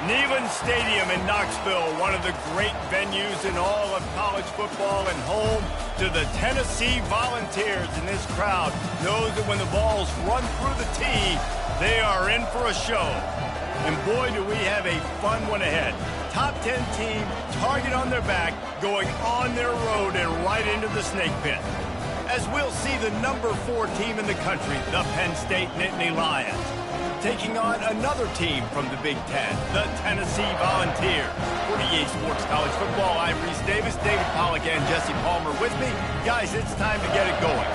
Neyland Stadium in Knoxville, one of the great venues in all of college football and home to the Tennessee Volunteers. And this crowd knows that when the balls run through the tee, they are in for a show. And boy, do we have a fun one ahead. Top 10 team, target on their back, going on their road and right into the snake pit. As we'll see the number 4 team in the country, the Penn State Nittany Lions, taking on another team from the Big Ten, the Tennessee Volunteers. For EA Sports College Football, I'm Reese Davis, David Pollack, and Jesse Palmer with me. Guys, it's time to get it going.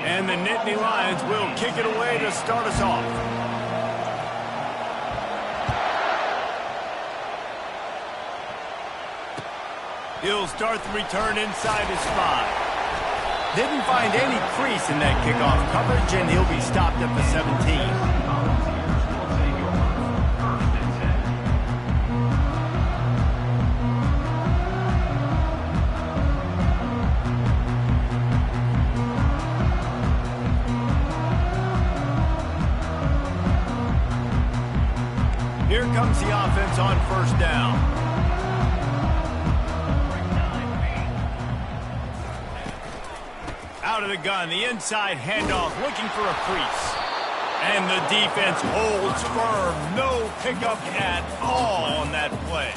And the Nittany Lions will kick it away to start us off. He'll start the return inside his 5. Didn't find any crease in that kickoff coverage, and he'll be stopped at the 17. Here comes the offense on first down. Out of the gun, the inside handoff, looking for a crease. And the defense holds firm. No pickup at all on that play.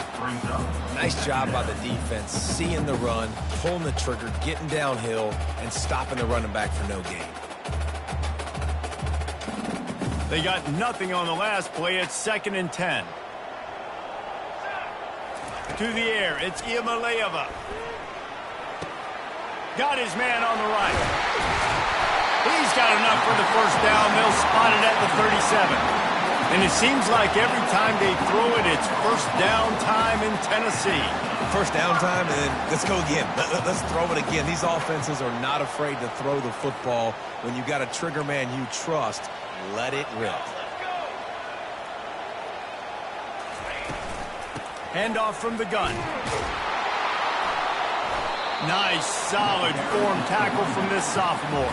Nice job by the defense, seeing the run, pulling the trigger, getting downhill, and stopping the running back for no gain. They got nothing on the last play. It's 2nd and 10. To the air, it's Iamaleava. Got his man on the right. He's got enough for the first down. They'll spot it at the 37. And it seems like every time they throw it, it's first down time in Tennessee. First down time, and then let's go again. Let's throw it again. These offenses are not afraid to throw the football. When you got a trigger man you trust, let it rip. Handoff from the gun. Nice, solid form tackle from this sophomore.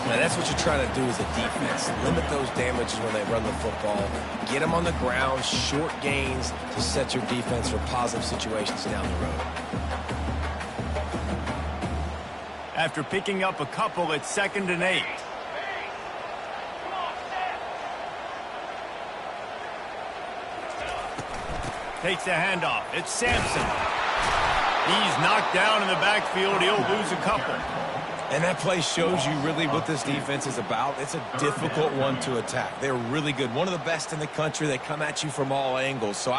Now that's what you're trying to do as a defense. Limit those damages when they run the football. Get them on the ground, short gains to set your defense for positive situations down the road. After picking up a couple, it's 2nd and 8. Takes the handoff. It's Sampson. He's knocked down in the backfield. He'll lose a couple. And that play shows you really what this defense is about. It's a difficult one to attack. They're really good. One of the best in the country. They come at you from all angles. So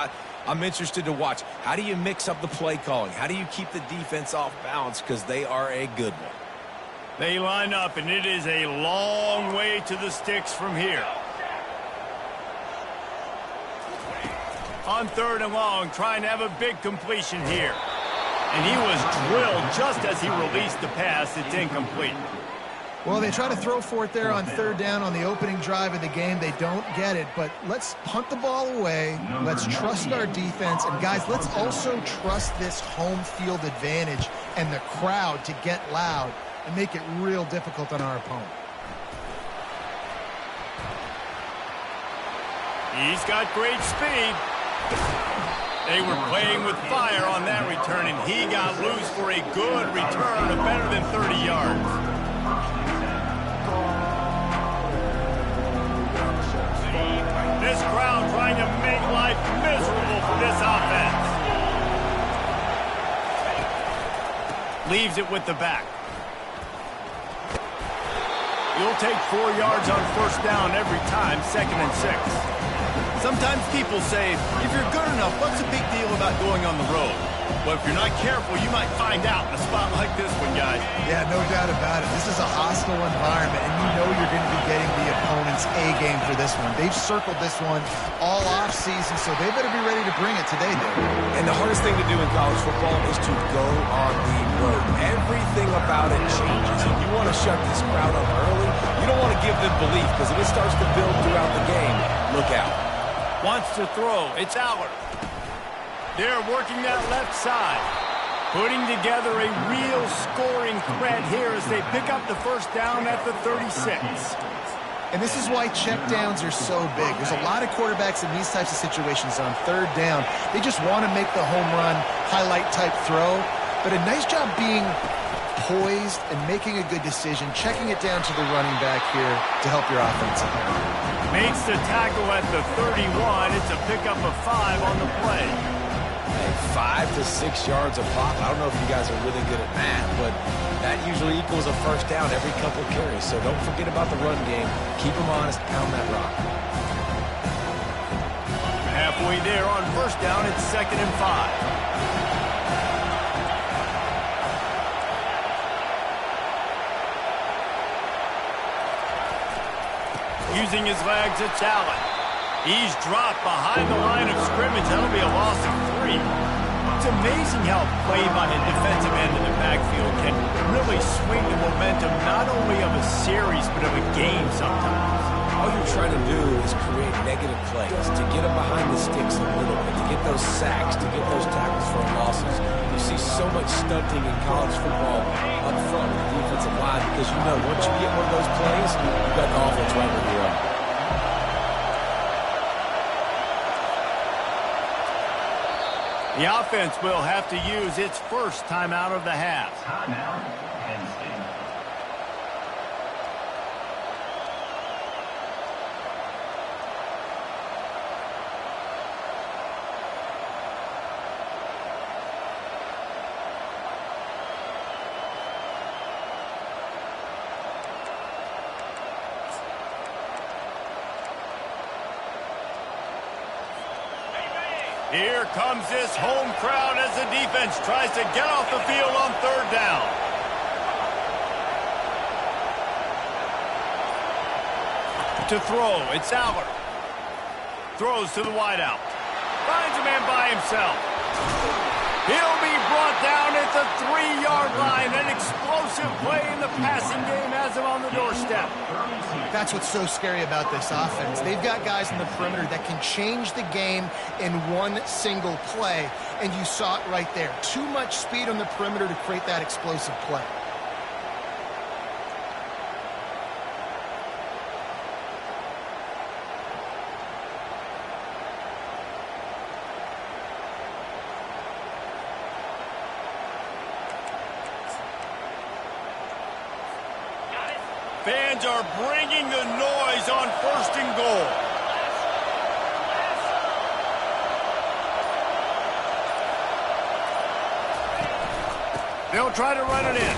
I'm interested to watch. How do you mix up the play calling? How do you keep the defense off balance? Because they are a good one. They line up, and it is a long way to the sticks from here. On 3rd and long, trying to have a big completion here. And he was drilled just as he released the pass. It's incomplete. Well, they try to throw for it there on 3rd down on the opening drive of the game. They don't get it, but let's punt the ball away. Let's trust our defense. And, guys, let's also trust this home field advantage and the crowd to get loud and make it real difficult on our opponent. He's got great speed. They were playing with fire on that return, and he got loose for a good return of better than 30 yards. This crowd trying to make life miserable for this offense. Leaves it with the back. You'll take 4 yards on first down every time, 2nd and 6. Sometimes people say, if you're good enough, what's the big deal about going on the road? Well, if you're not careful, you might find out in a spot like this one, guys. Yeah, no doubt about it. This is a hostile environment, and you know you're going to be getting the opponent's A-game for this one. They've circled this one all off-season, so they better be ready to bring it today, though. And the hardest thing to do in college football is to go on the road. Everything about it changes, and you want to shut this crowd up early. You don't want to give them belief, because if it starts to build throughout the game, Look out. Wants to throw. It's Aller. They're working that left side. Putting together a real scoring threat here as they pick up the first down at the 36. And this is why checkdowns are so big. There's a lot of quarterbacks in these types of situations on third down. They just want to make the home run, highlight-type throw. But a nice job being poised and making a good decision, checking it down to the running back here to help your offense out. Makes the tackle at the 31. It's a pickup of 5 on the play. Hey, 5 to 6 yards a pop. I don't know if you guys are really good at math, but that usually equals a first down every couple carries. So don't forget about the run game. Keep them honest. Pound that rock. Halfway there on first down. It's 2nd and 5. Using his legs, it's Allen. He's dropped behind the line of scrimmage. That'll be a loss of 3. It's amazing how play by the defensive end of the backfield can really swing the momentum not only of a series but of a game sometimes. All you're trying to do is create negative plays, to get them behind the sticks a little bit, to get those sacks, to get those tackles for losses. You see so much stunting in college football up front with the defensive line because you know once you get one of those plays, you've got the offense right where you are. The offense will have to use its first timeout of the half. Timeout, Penn State. Here comes this home crowd as the defense tries to get off the field on third down. To throw, it's Aller. Throws to the wideout. Finds a man by himself. He'll be brought down at the 3-yard line. An explosive play in the passing game has him on the doorstep. That's what's so scary about this offense. They've got guys in the perimeter that can change the game in one single play, and you saw it right there. Too much speed on the perimeter to create that explosive play. Fans are bringing the noise on 1st and goal. They'll try to run it in.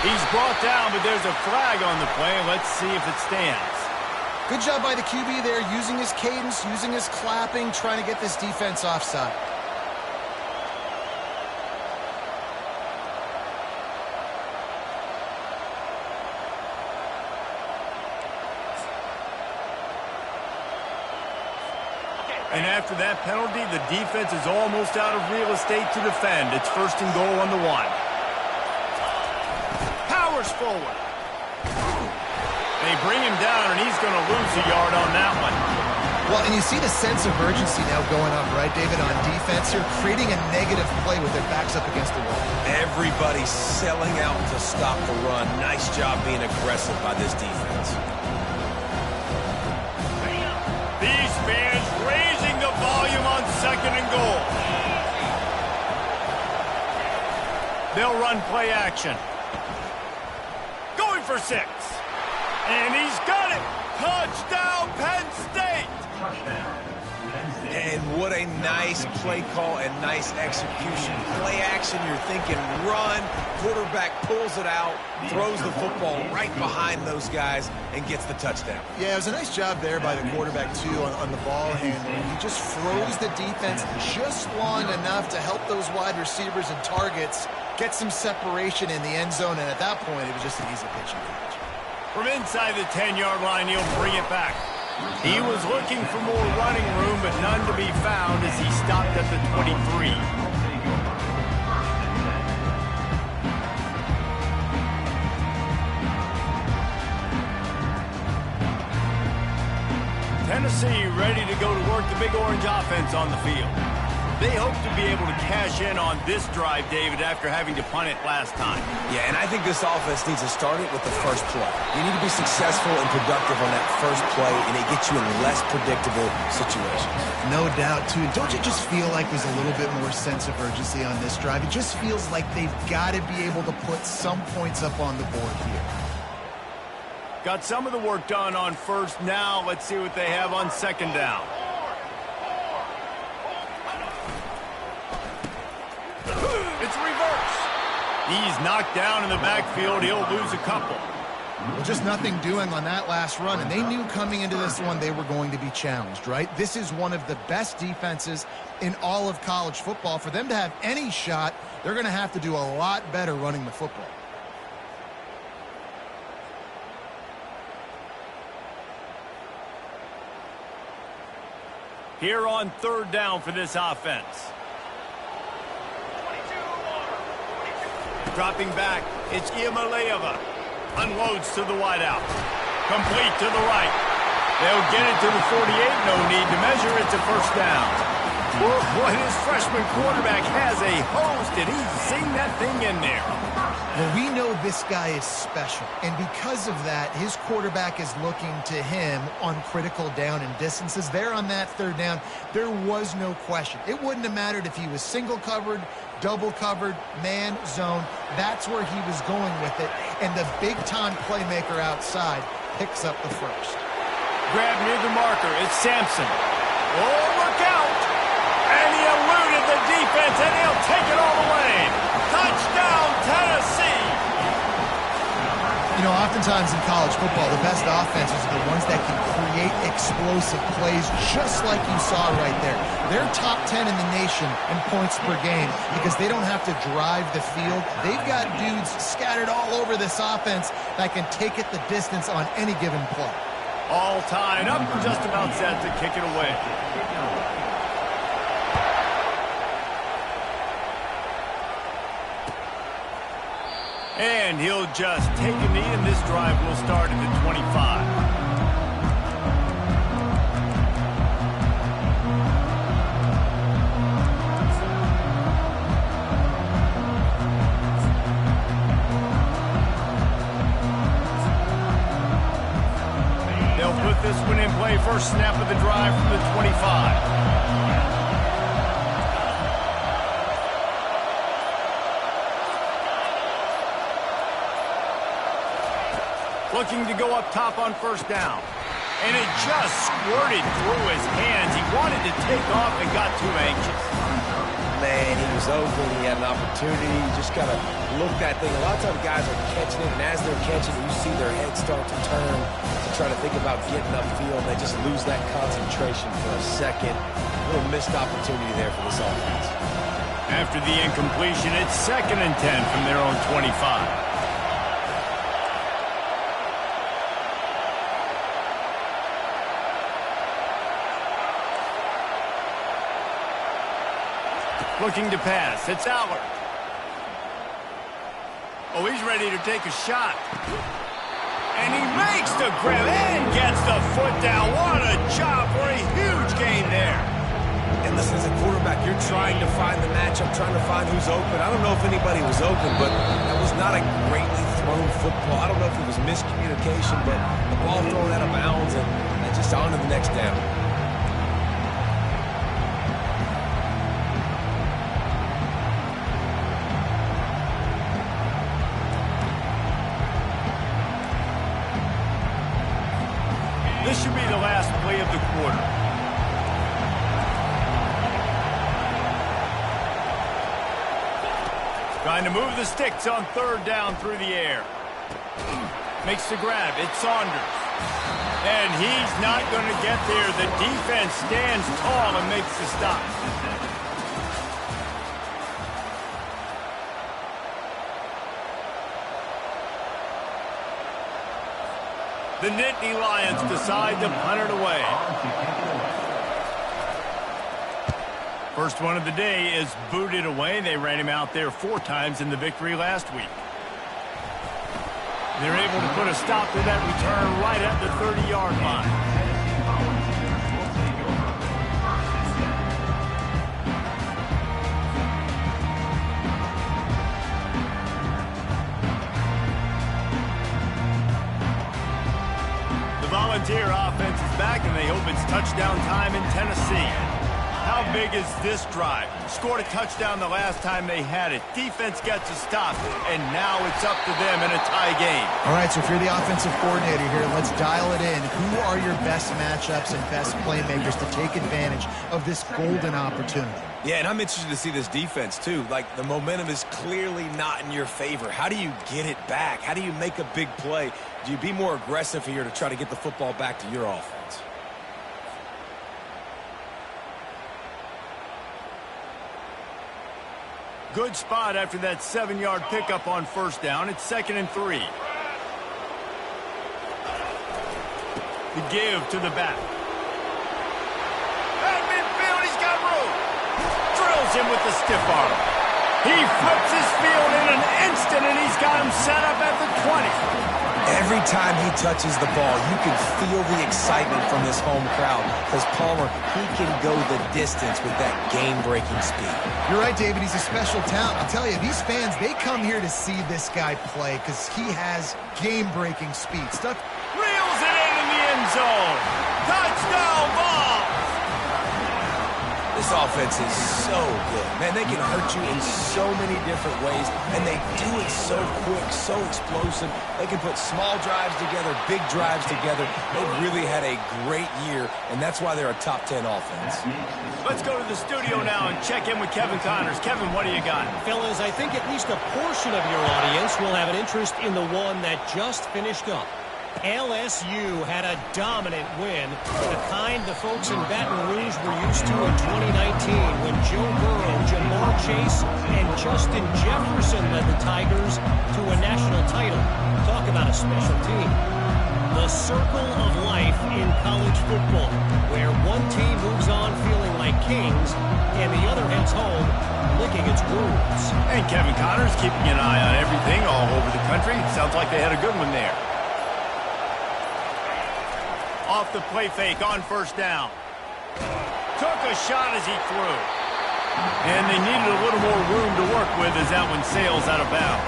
He's brought down, but there's a flag on the play. Let's see if it stands. Good job by the QB there, using his cadence, using his clapping, trying to get this defense offside. And after that penalty, the defense is almost out of real estate to defend. It's 1st and goal on the 1. Powers forward. They bring him down, and he's going to lose a yard on that one. Well, and you see the sense of urgency now going on, right, David, on defense here, creating a negative play with their backs up against the wall. Everybody's selling out to stop the run. Nice job being aggressive by this defense. These fans raising the volume on 2nd and goal. They'll run play action. Going for 6. And he's got it. Touchdown, Penn State. Touchdown, Penn State. And what a nice play call and nice execution. Play action, you're thinking run. Quarterback pulls it out, throws the football right behind those guys, and gets the touchdown. Yeah, it was a nice job there by the quarterback, too, on the ball handling. He just froze the defense just long enough to help those wide receivers and targets get some separation in the end zone, and at that point, it was just an easy pitch and catch. From inside the 10-yard line, he'll bring it back. He was looking for more running room, but none to be found as he stopped at the 23. Tennessee ready to go to work the big orange offense on the field. They hope to be able to cash in on this drive, David, after having to punt it last time. Yeah, and I think this offense needs to start it with the first play. You need to be successful and productive on that first play, and it gets you in less predictable situations. No doubt, too. Don't you just feel like there's a little bit more sense of urgency on this drive? It just feels like they've got to be able to put some points up on the board here. Got some of the work done on first. Now let's see what they have on second down. It's reverse. He's knocked down in the backfield. He'll lose a couple. Well, just nothing doing on that last run, and they knew coming into this one they were going to be challenged, right? This is one of the best defenses in all of college football. For them to have any shot, they're going to have to do a lot better running the football. Here on third down for this offense. Dropping back, it's Ncaa25. Unloads to the wideout. Complete to the right. They'll get it to the 48. No need to measure. It's a first down. Boy, his freshman quarterback has a hose. Did he sing that thing in there? Well, we know this guy is special, and because of that, his quarterback is looking to him on critical down and distances. There on that third down, there was no question. It wouldn't have mattered if he was single covered, double covered, man, zone. That's where he was going with it, and the big-time playmaker outside picks up the first. Grab near the marker. It's Sampson. Oh, look out! And he eluded the defense, and he'll take it all the way. Touchdown, Tennessee! You know, oftentimes in college football, the best offenses are the ones that can create explosive plays, just like you saw right there. They're top 10 in the nation in points per game because they don't have to drive the field. They've got dudes scattered all over this offense that can take it the distance on any given play. All tied up and just about set to kick it away. And he'll just take a knee, and this drive will start at the 25. They'll put this one in play. First snap of the drive from the 25. Looking to go up top on first down. And it just squirted through his hands. He wanted to take off and got too anxious. Man, he was open. He had an opportunity. You just got to look that thing. A lot of times guys are catching it, and as they're catching it, you see their heads start to turn to try to think about getting upfield. They just lose that concentration for a second. A little missed opportunity there for this offense. After the incompletion, it's 2nd and 10 from their own 25. Looking to pass. It's Allard. Oh, he's ready to take a shot. And he makes the grab and gets the foot down. What a job for a huge gain there. And listen, as a quarterback, you're trying to find the matchup, trying to find who's open. I don't know if anybody was open, but that was not a greatly thrown football. I don't know if it was miscommunication, but the ball thrown out of bounds and just on to the next down. This should be the last play of the quarter. Trying to move the sticks on third down through the air. Makes the grab. It's Saunders. And he's not going to get there. The defense stands tall and makes the stop. The Nittany Lions decide to punt it away. First one of the day is booted away. They ran him out there 4 times in the victory last week. They're able to put a stop to that return right at the 30-yard line. 12, it's touchdown time in Tennessee. How big is this drive? Scored a touchdown the last time they had it. Defense gets a stop, and now it's up to them in a tie game. All right, so if you're the offensive coordinator here, let's dial it in. Who are your best matchups and best playmakers to take advantage of this golden opportunity? Yeah, and I'm interested to see this defense, too. Like, the momentum is clearly not in your favor. How do you get it back? How do you make a big play? Do you be more aggressive here to try to get the football back to your offense? Good spot after that 7-yard pickup on first down. It's 2nd and 3. The give to the back. At midfield, he's got room. Drills him with the stiff arm. He flips his field in an instant, and he's got him set up at the 20. Every time he touches the ball, you can feel the excitement from this home crowd because Palmer, he can go the distance with that game-breaking speed. You're right, David. He's a special talent. I'll tell you, these fans, they come here to see this guy play because he has game-breaking speed. Stuff. Reels it in the end zone. Touchdown ball. This offense is so good. Man, they can hurt you in so many different ways, and they do it so quick, so explosive. They can put small drives together, big drives together. They've really had a great year, and that's why they're a top 10 offense. Let's go to the studio now and check in with Kevin Connors. Kevin, what do you got? Fellas, I think at least a portion of your audience will have an interest in the one that just finished up. LSU had a dominant win, the kind the folks in Baton Rouge were used to in 2019 when Joe Burrow, Jamar Chase, and Justin Jefferson led the Tigers to a national title. Talk about a special team. The circle of life in college football, where one team moves on feeling like kings and the other heads home licking its wounds. And Kevin Connors keeping an eye on everything all over the country. Sounds like they had a good one there. Off the play fake on first down. Took a shot as he threw. And they needed a little more room to work with as that one sails out of bounds.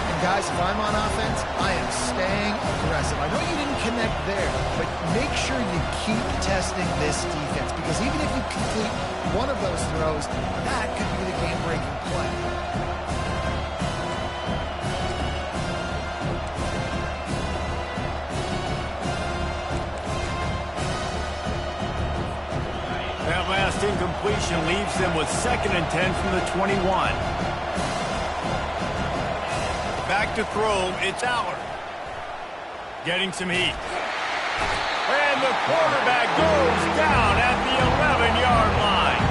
And guys, if I'm on offense, I am staying aggressive. I know you didn't connect there, but make sure you keep testing this defense because even if you complete one of those throws, that could be the game-breaking play. That last incompletion leaves them with 2nd and 10 from the 21. Back to throw, it's Allard. Getting some heat. And the quarterback goes down at the 11-yard line.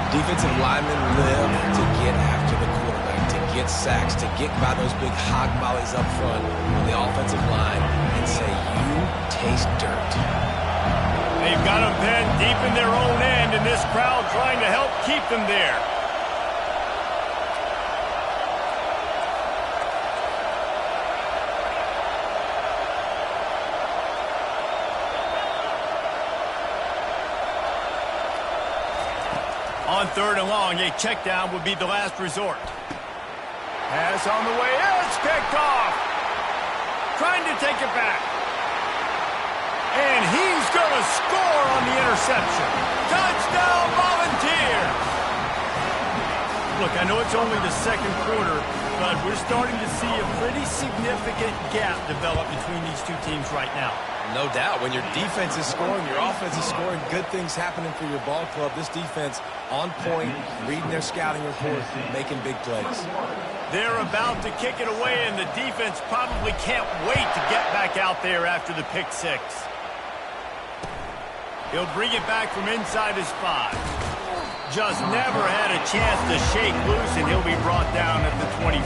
Defensive linemen live to get after the quarterback, to get sacks, to get by those big hog mollies up front on the offensive line and say, you taste dirt. They've got them pinned deep in their own end, and this crowd trying to help keep them there. On 3rd and long, a check down would be the last resort. Pass on the way, it's picked off. Trying to take it back. And he's going to score on the interception. Touchdown, Volunteers! Look, I know it's only the 2nd quarter, but we're starting to see a pretty significant gap develop between these two teams right now. No doubt. When your defense is scoring, your offense is scoring, good things happening for your ball club. This defense on point, reading their scouting report, making big plays. They're about to kick it away, and the defense probably can't wait to get back out there after the pick six. He'll bring it back from inside his 5. Just never had a chance to shake loose, and he'll be brought down at the 24.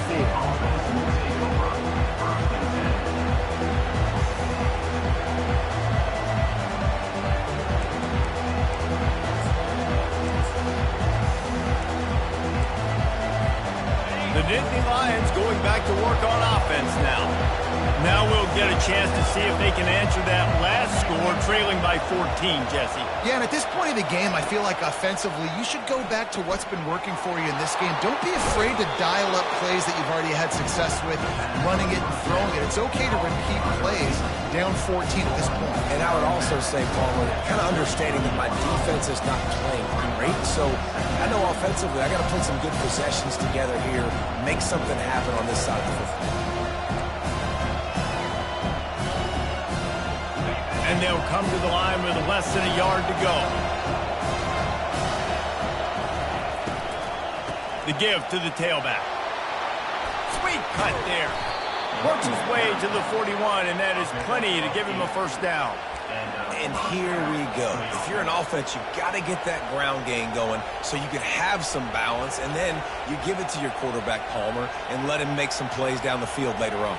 The Nittany Lions going back to work on offense now. Now we'll get a chance to see if they can answer that last score, trailing by 14, Jesse. Yeah, and at this point of the game, I feel like offensively, you should go back to what's been working for you in this game. Don't be afraid to dial up plays that you've already had success with, running it and throwing it. It's okay to repeat plays down 14 at this point. And I would also say, Palmer, kind of understanding that my defense is not playing great, so I know offensively I got to put some good possessions together here, make something happen on this side of the football. And they'll come to the line with less than a yard to go. The give to the tailback. Sweet cut there. Works his way to the 41, and that is plenty to give him a first down. And here we go. If you're an offense, you've got to get that ground game going so you can have some balance, and then you give it to your quarterback, Palmer, and let him make some plays down the field later on.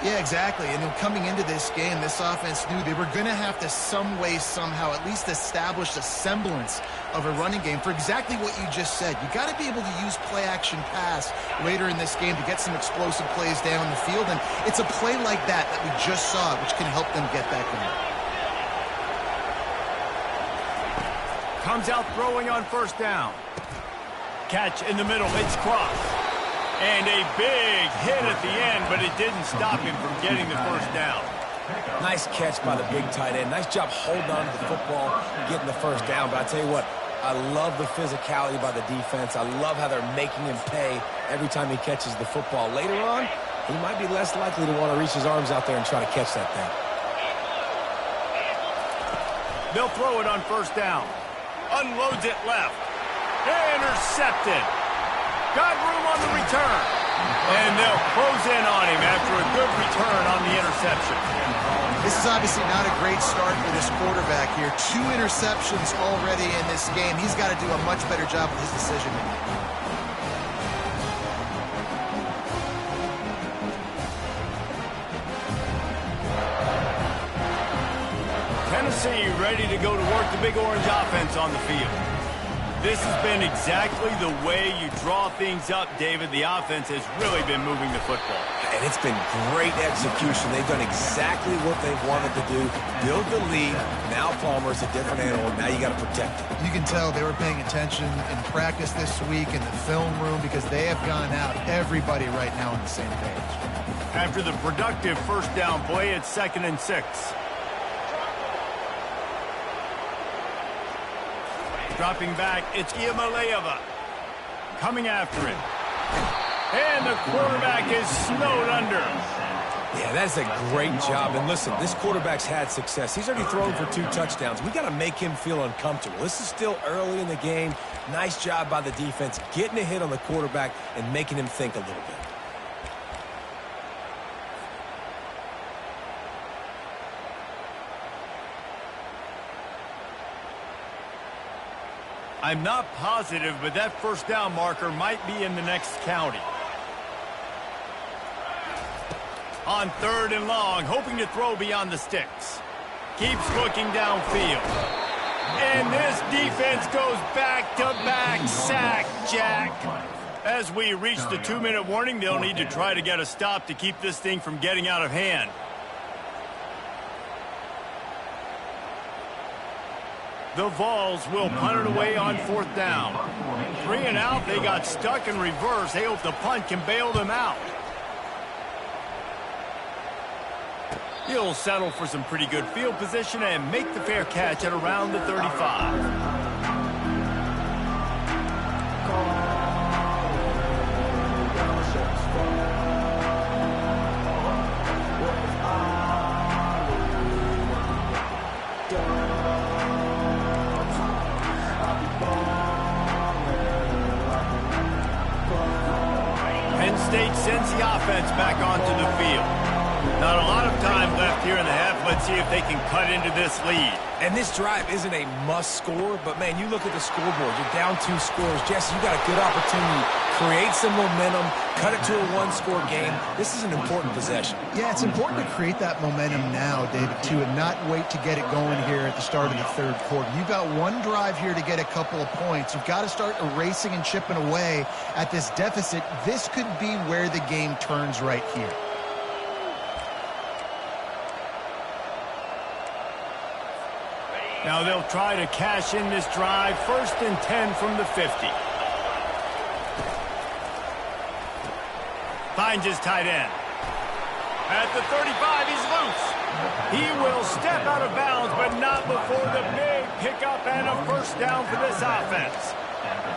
Yeah, exactly. And coming into this game, this offense knew they were going to have to some way, somehow, at least establish a semblance of a running game for exactly what you just said. You got to be able to use play-action pass later in this game to get some explosive plays down the field. And it's a play like that we just saw, which can help them get that going. Comes out throwing on first down. Catch in the middle. It's crossed. And a big hit at the end, but it didn't stop him from getting the first down. Nice catch by the big tight end. Nice job holding on to the football, getting the first down. But I tell you what, I love the physicality by the defense. I love how they're making him pay every time he catches the football. Later on, he might be less likely to want to reach his arms out there and try to catch that thing. They'll throw it on first down. Unloads it left. Intercepted. Got room on the return. And they'll close in on him after a good return on the interception. This is obviously not a great start for this quarterback here. 2 interceptions already in this game. He's got to do a much better job with his decision-making. Tennessee ready to go to work the Big Orange offense on the field. This has been exactly the way you draw things up, David. The offense has really been moving the football. And it's been great execution. They've done exactly what they've wanted to do. Build the lead. Now Palmer's a different animal. Now you got to protect him. You can tell they were paying attention in practice this week in the film room because they have gone out, everybody right now on the same page. After the productive first down play, it's 2nd and 6. Dropping back, it's Iamaleava coming after it. And the quarterback is snowed under. Yeah, that's a great job. And listen, this quarterback's had success. He's already thrown for 2 touchdowns. We got to make him feel uncomfortable. This is still early in the game. Nice job by the defense, getting a hit on the quarterback and making him think a little bit. I'm not positive, but that first down marker might be in the next county. On 3rd and long, hoping to throw beyond the sticks. Keeps looking downfield. And this defense goes back-to-back sack, Jack. As we reach the 2-minute warning, they'll need to try to get a stop to keep this thing from getting out of hand. The Vols will punt it away on 4th down. 3 and out, they got stuck in reverse. They hope the punt can bail them out. He'll settle for some pretty good field position and make the fair catch at around the 35. Penn State sends the offense back onto the field. Not a lot of time left here in the half. Let's see if they can cut into this lead. And this drive isn't a must score, but man, you look at the scoreboard. You're down 2 scores. Jesse, you got a good opportunity. Create some momentum. Cut it to a 1-score game. This is an important possession. Yeah, it's important to create that momentum now, David, too, and not wait to get it going here at the start of the 3rd quarter. You've got 1 drive here to get a couple of points. You've got to start erasing and chipping away at this deficit. This could be where the game turns right here. Now they'll try to cash in this drive. 1st and 10 from the 50. Finds his tight end. At the 35, he's loose. He will step out of bounds, but not before the big pickup and a 1st down for this offense.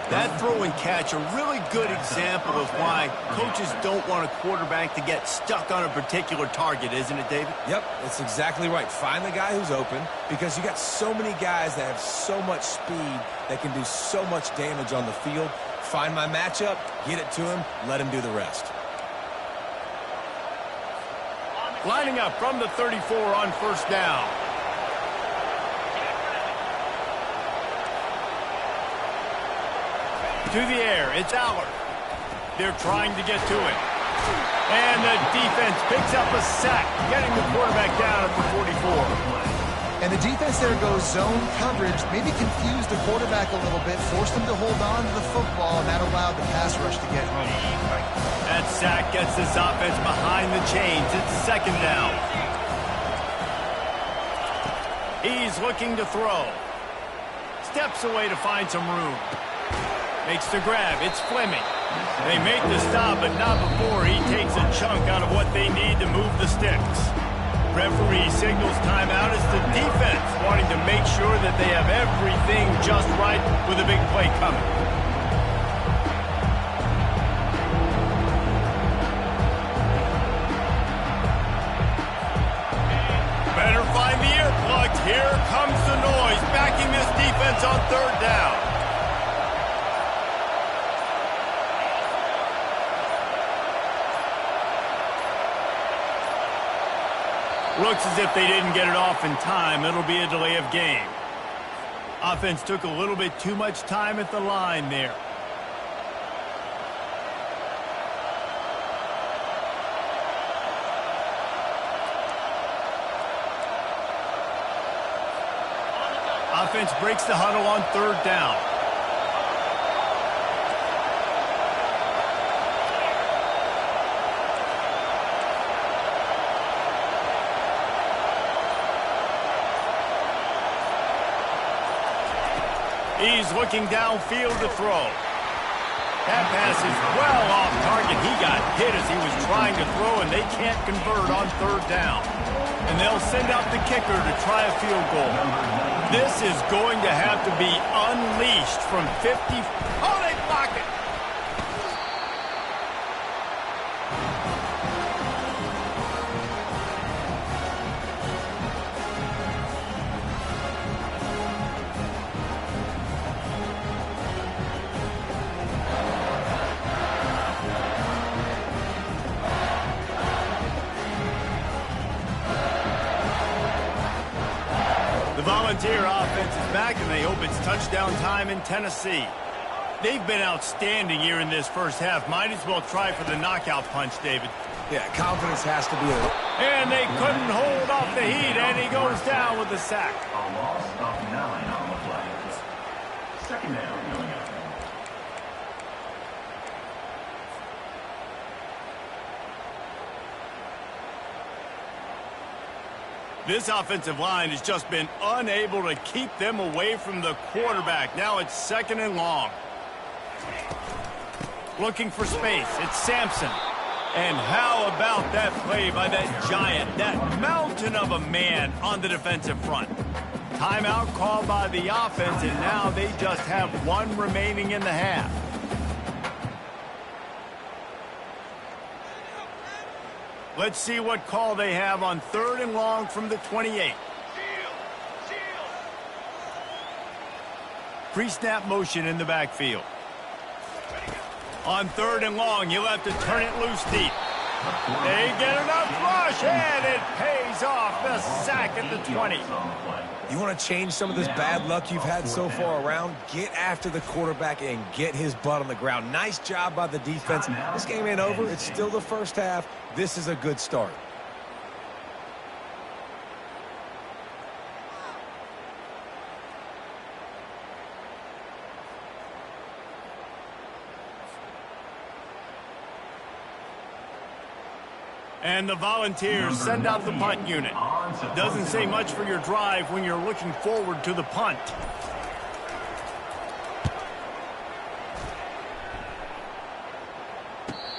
That throw and catch, a really good example of why coaches don't want a quarterback to get stuck on a particular target, isn't it, David? Yep, that's exactly right. Find the guy who's open, because you got so many guys that have so much speed that can do so much damage on the field. Find my matchup, get it to him, let him do the rest. Lining up from the 34 on 1st down. To the air, it's Allard. They're trying to get to it. And the defense picks up a sack, getting the quarterback down at the 44. And the defense there goes zone coverage, maybe confused the quarterback a little bit, forced him to hold on to the football, and that allowed the pass rush to get home. That sack gets this offense behind the chains. It's 2nd down. He's looking to throw. Steps away to find some room. Makes the grab. It's Fleming. They make the stop, but not before he takes a chunk out of what they need to move the sticks. Referee signals timeout as the defense wanting to make sure that they have everything just right with a big play coming. Better find the earplugs. Here comes the noise, backing this defense on 3rd down. Looks as if they didn't get it off in time. It'll be a delay of game. Offense took a little bit too much time at the line there. Offense breaks the huddle on 3rd down. He's looking downfield to throw. That pass is well off target. He got hit as he was trying to throw, and they can't convert on 3rd down. And they'll send out the kicker to try a field goal. This is going to have to be unleashed from 50. Oh, they block it. Volunteer offense is back, and they hope it's touchdown time in Tennessee. They've been outstanding here in this 1st half. Might as well try for the knockout punch, David. Yeah, confidence has to be there. And they couldn't hold off the heat, and he goes down with the sack. A loss of 9 on the play. 2nd down going up. This offensive line has just been unable to keep them away from the quarterback. Now it's 2nd and long. Looking for space. It's Sampson. And how about that play by that giant, that mountain of a man on the defensive front? Timeout called by the offense, and now they just have 1 remaining in the half. Let's see what call they have on 3rd and long from the 28. Pre-snap motion in the backfield. On 3rd and long, you'll have to turn it loose deep. They get enough rush, and it pays off. The sack at the 20. You want to change some of this bad luck you've had so far around? Get after the quarterback and get his butt on the ground. Nice job by the defense. This game ain't over. It's still the 1st half. This is a good start. And the Volunteers send out the punt unit. Doesn't say much for your drive when you're looking forward to the punt.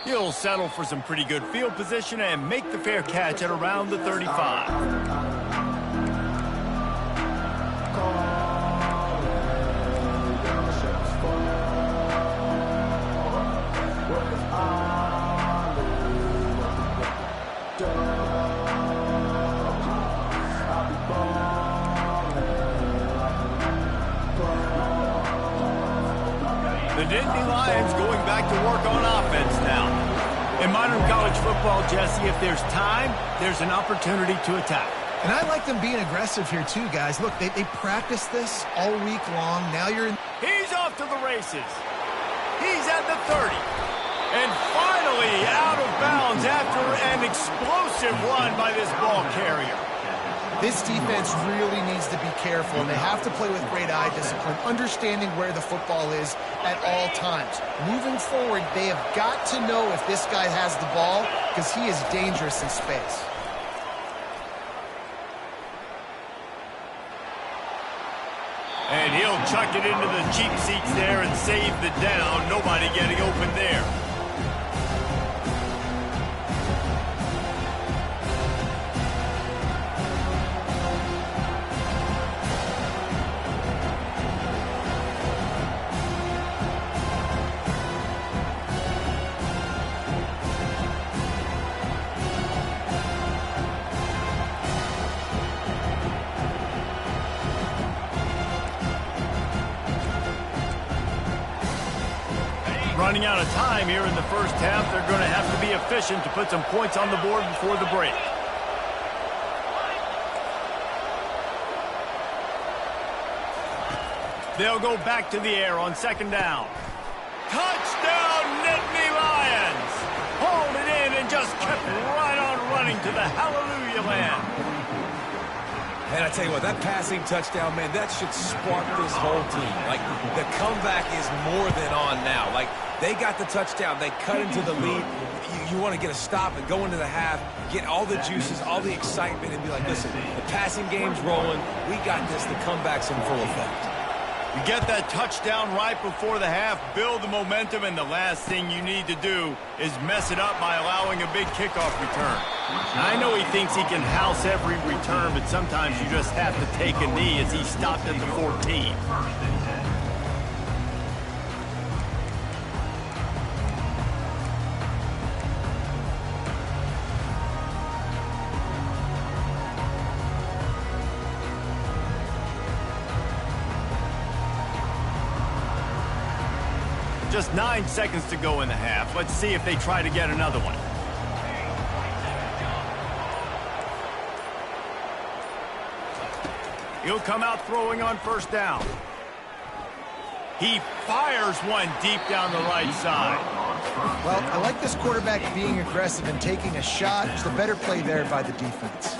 He'll settle for some pretty good field position and make the fair catch at around the 35. The Nittany Lions going back to work on offense now. In modern college football, Jesse, if there's time, there's an opportunity to attack. And I like them being aggressive here too, guys. Look, they practice this all week long. Now you're in. He's off to the races. He's at the 30. And finally out of bounds after an explosive run by this ball carrier. This defense really needs to be careful, and they have to play with great eye discipline, understanding where the football is at all times. Moving forward, they have got to know if this guy has the ball, because he is dangerous in space. And he'll chuck it into the cheap seats there and save the down. Nobody getting open there. Running out of time here in the first half. They're going to have to be efficient to put some points on the board before the break. They'll go back to the air on second down. Touchdown, Nittany Lions! Hauled it in and just kept right on running to the hallelujah land. And I tell you what, that passing touchdown, man, that should spark this whole team. Like, the comeback is more than on now. Like, they got the touchdown. They cut into the lead. You want to get a stop and go into the half, get all the juices, all the excitement, and be like, listen, the passing game's rolling. We got this. The comeback's in full effect. You get that touchdown right before the half, build the momentum, and the last thing you need to do is mess it up by allowing a big kickoff return. I know he thinks he can house every return, but sometimes you just have to take a knee as he stopped at the 14. Just 9 seconds to go in the half. Let's see if they try to get another one. He'll come out throwing on first down. He fires one deep down the right side. Well, I like this quarterback being aggressive and taking a shot. It's the better play there by the defense.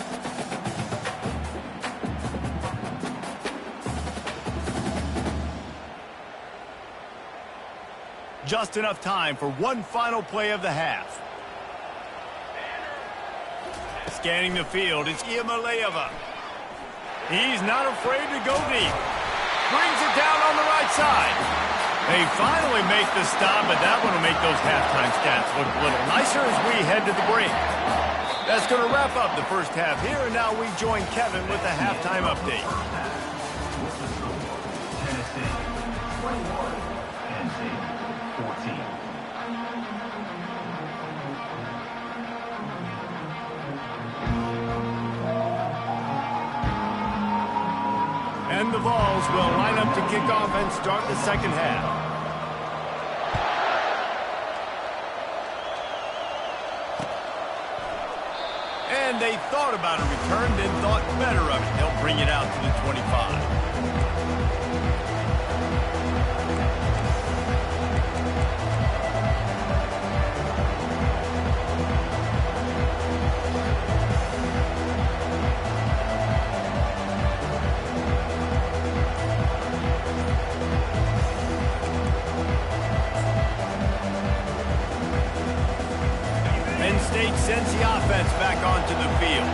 Just enough time for one final play of the half. Scanning the field, it's Ncaa25. He's not afraid to go deep. Brings it down on the right side. They finally make the stop, but that one will make those halftime stats look a little nicer as we head to the break. That's going to wrap up the first half here, and now we join Kevin with the halftime update. Tennessee 21, NC 14. And the Vols will line up to kick off and start the second half. And they thought about a return, then thought better of it. They'll bring it out to the 25. Penn State sends the offense back onto the field.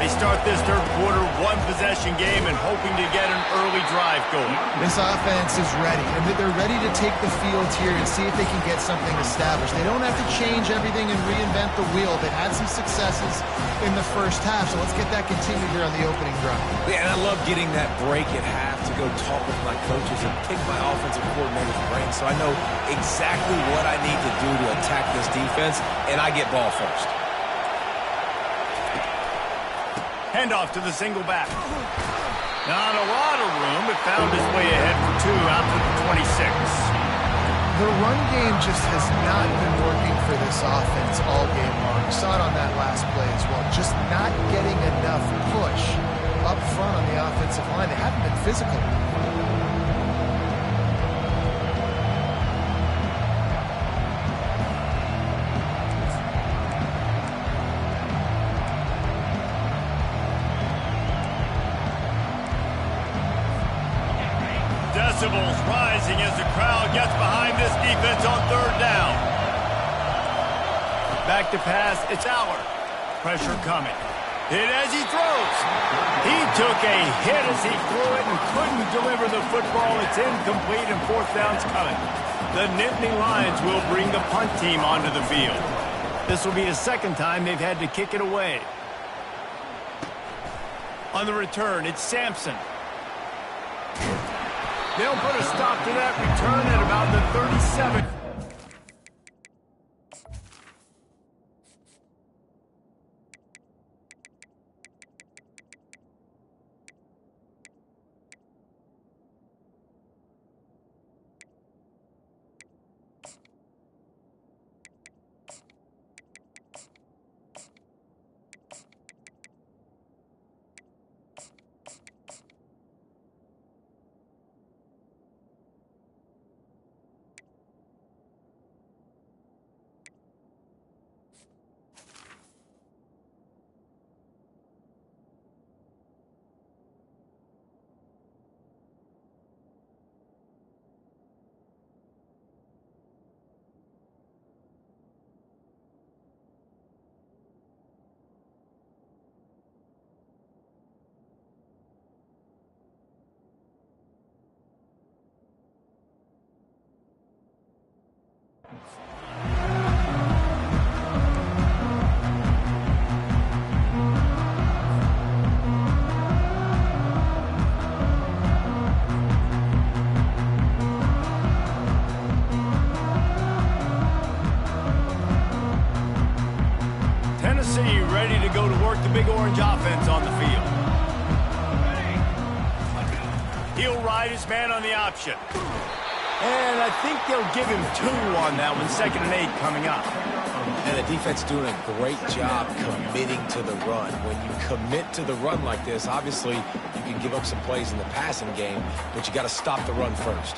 They start this third quarter one-possession game and hoping to get an early drive going. This offense is ready, and they're ready to take the field here and see if they can get something established. They don't have to change everything and reinvent the wheel. They've had some successes in the first half, so let's get that continued here on the opening drive. Yeah, and I love getting that break at half to go talk with my coaches and pick my offensive coordinator's brain so I know exactly what I need to do to attack this defense, and I get ball first. Handoff to the single back. Not a lot of room, but found his way ahead for two out to the 26. The run game just has not been working for this offense all game long. You saw it on that last play as well. Just not getting enough push up front on the offensive line. They haven't been physical. Decibels rising as the crowd gets behind this defense on third down. Back to pass, it's Allard. Pressure coming. Hit as he throws. He took a hit as he threw it and couldn't deliver the football. It's incomplete and fourth down's coming. The Nittany Lions will bring the punt team onto the field. This will be the second time they've had to kick it away. On the return, it's Sampson. They'll put a stop to that return at about the 37. Tennessee ready to go to work the Big Orange offense on the field. He'll ride his man on the option. And I think they'll give him 2 on that one. 2nd and 8 coming up. And the defense doing a great job committing to the run. When you commit to the run like this, obviously you can give up some plays in the passing game, but you got to stop the run first.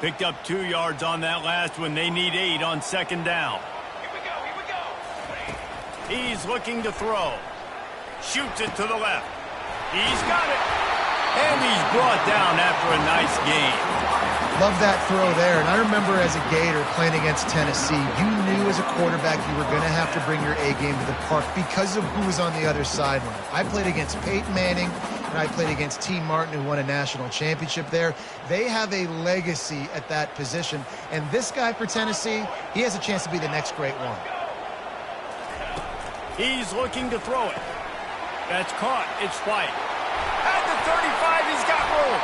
Picked up 2 yards on that last one. They need 8 on 2nd down. He's looking to throw. Shoots it to the left. He's got it. And he's brought down after a nice gain. Love that throw there. And I remember as a Gator playing against Tennessee, you knew as a quarterback you were going to have to bring your A game to the park because of who was on the other sideline. I played against Peyton Manning, and I played against T. Martin, who won a national championship there. They have a legacy at that position. And this guy for Tennessee, he has a chance to be the next great one. He's looking to throw it. That's caught. It's White. At the 35, he's got room.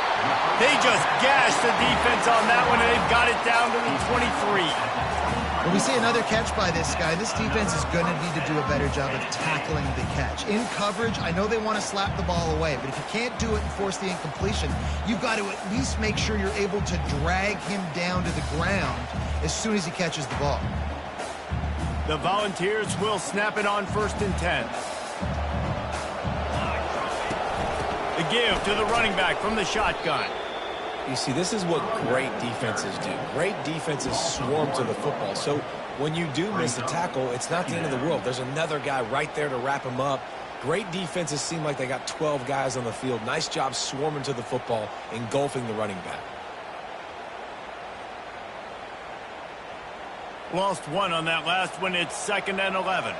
They just gashed the defense on that one, and they've got it down to the 23. When we see another catch by this guy, this defense is going to need to do a better job of tackling the catch. In coverage, I know they want to slap the ball away, but if you can't do it and force the incompletion, you've got to at least make sure you're able to drag him down to the ground as soon as he catches the ball. The Volunteers will snap it on 1st and 10. The give to the running back from the shotgun. You see, this is what great defenses do. Great defenses swarm to the football. So when you do miss a tackle, it's not the end of the world. There's another guy right there to wrap him up. Great defenses seem like they got 12 guys on the field. Nice job swarming to the football, engulfing the running back. Lost one on that last one. It's 2nd and 11.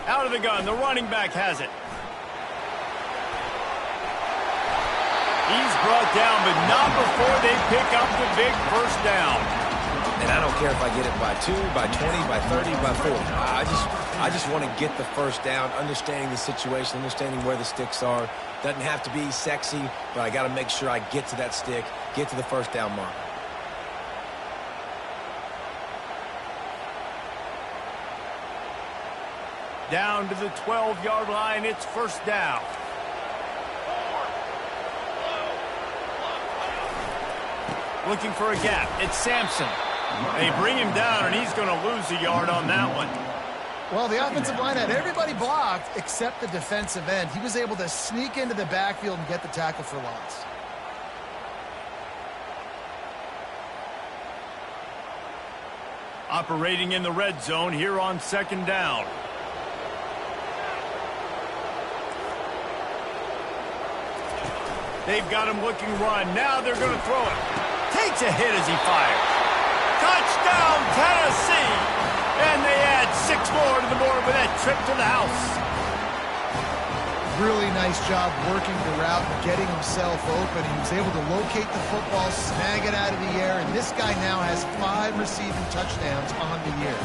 Out of the gun. The running back has it. He's brought down, but not before they pick up the big first down. And I don't care if I get it by 2, by 20, by 30, by 40. I just want to get the first down, understanding the situation, understanding where the sticks are. Doesn't have to be sexy, but I got to make sure I get to that stick, get to the first down mark. Down to the 12-yard line. It's first down. Looking for a gap. It's Sampson. They bring him down, and he's going to lose a yard on that one. Well, the offensive line had everybody blocked except the defensive end. He was able to sneak into the backfield and get the tackle for loss. Operating in the red zone here on 2nd down. They've got him looking run. Now they're going to throw it. Takes a hit as he fires. Touchdown, Tennessee! And they add 6 more to the board with that trip to the house. Really nice job working the route and getting himself open. He was able to locate the football, snag it out of the air, and this guy now has 5 receiving touchdowns on the year.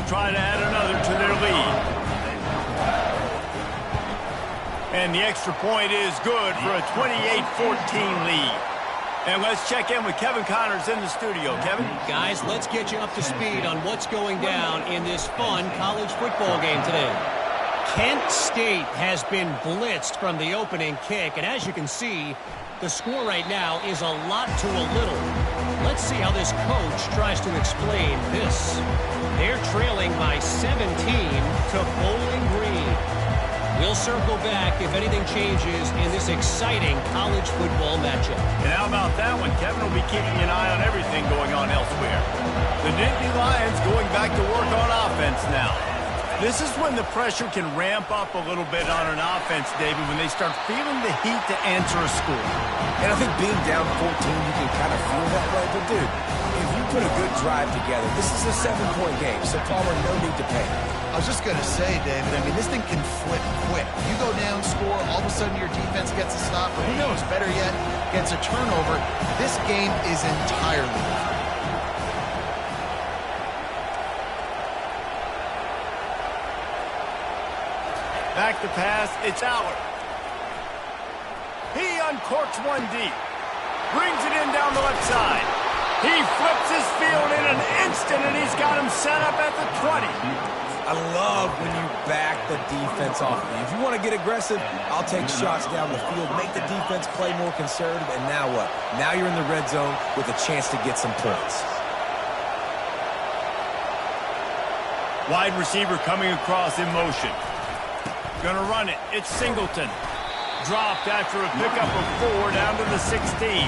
Try to add another to their lead. And the extra point is good for a 28-14 lead. And let's check in with Kevin Connors in the studio. Kevin? Guys, let's get you up to speed on what's going down in this fun college football game today. Kent State has been blitzed from the opening kick, and as you can see, the score right now is a lot to a little. Let's see how this coach tries to explain this. They're trailing by 17 to Bowling Green. We'll circle back if anything changes in this exciting college football matchup. And how about that one? Kevin will be keeping an eye on everything going on elsewhere. The Nittany Lions going back to work on offense now. This is when the pressure can ramp up a little bit on an offense, David, when they start feeling the heat to answer a score. And I think being down 14, you can kind of feel that way. But, dude, if you put a good drive together, this is a 7-point game, so Palmer, no need to panic. I was just going to say, David, I mean, this thing can flip quick. You go down, score, all of a sudden your defense gets a stop, or who knows, better yet, gets a turnover. This game is entirely different. Back to pass, it's Allard. He uncorks one deep. Brings it in down the left side. He flips his field in an instant, and he's got him set up at the 20. I love when you back the defense off of you. If you want to get aggressive, I'll take shots down the field, make the defense play more conservative, and now what? Now you're in the red zone with a chance to get some points. Wide receiver coming across in motion. Gonna run it. It's Singleton. Dropped after a pickup of 4 down to the 16.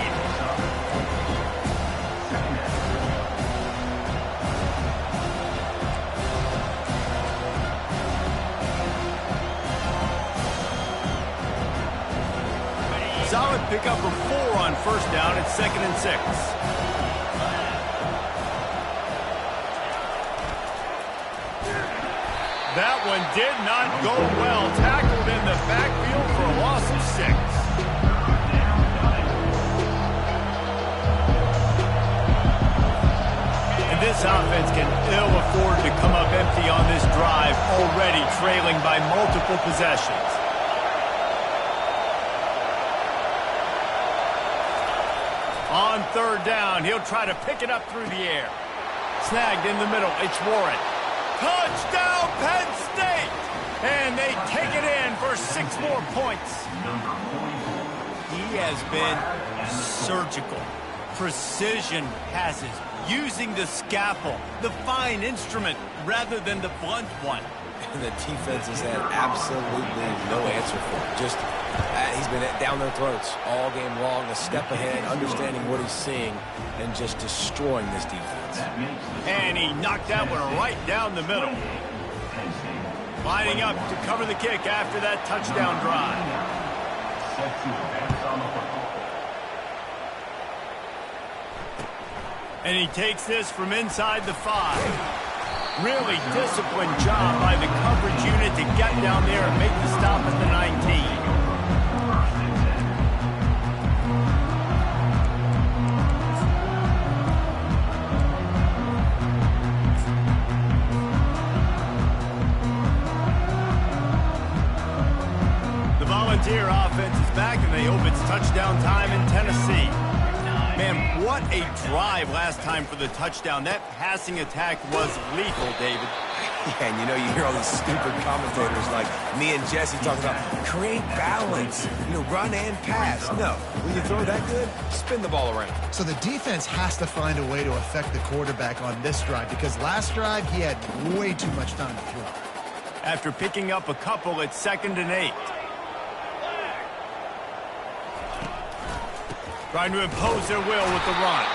Solid pickup of 4 on first down. It's 2nd and 6. That one did not go well. Tackled in the backfield for a loss of 6. And this offense can ill afford to come up empty on this drive, already trailing by multiple possessions. On 3rd down, he'll try to pick it up through the air. Snagged in the middle, it's Warren. Touchdown, Penn State! And they take it in for 6 more points. He has been surgical. Precision passes, using the scalpel, the fine instrument rather than the blunt one. And the defense has had absolutely no answer for him. Just, he's been down their throats all game long, a step ahead, understanding what he's seeing, and just destroying this defense. And he knocked that one right down the middle. Lining up to cover the kick after that touchdown drive. And he takes this from inside the 5. Really disciplined job by the coverage unit to get down there and make the stop at the 19. The Volunteer offense is back, and they hope it's touchdown time in Tennessee. Man, what a drive last time for the touchdown. That passing attack was lethal, David. Yeah, and you know, you hear all these stupid commentators like me and Jesse talking about create balance, run and pass. No, when you throw that good, spin the ball around. So the defense has to find a way to affect the quarterback on this drive, because last drive he had way too much time to throw. After picking up a couple, it's 2nd and 8. Trying to impose their will with the run.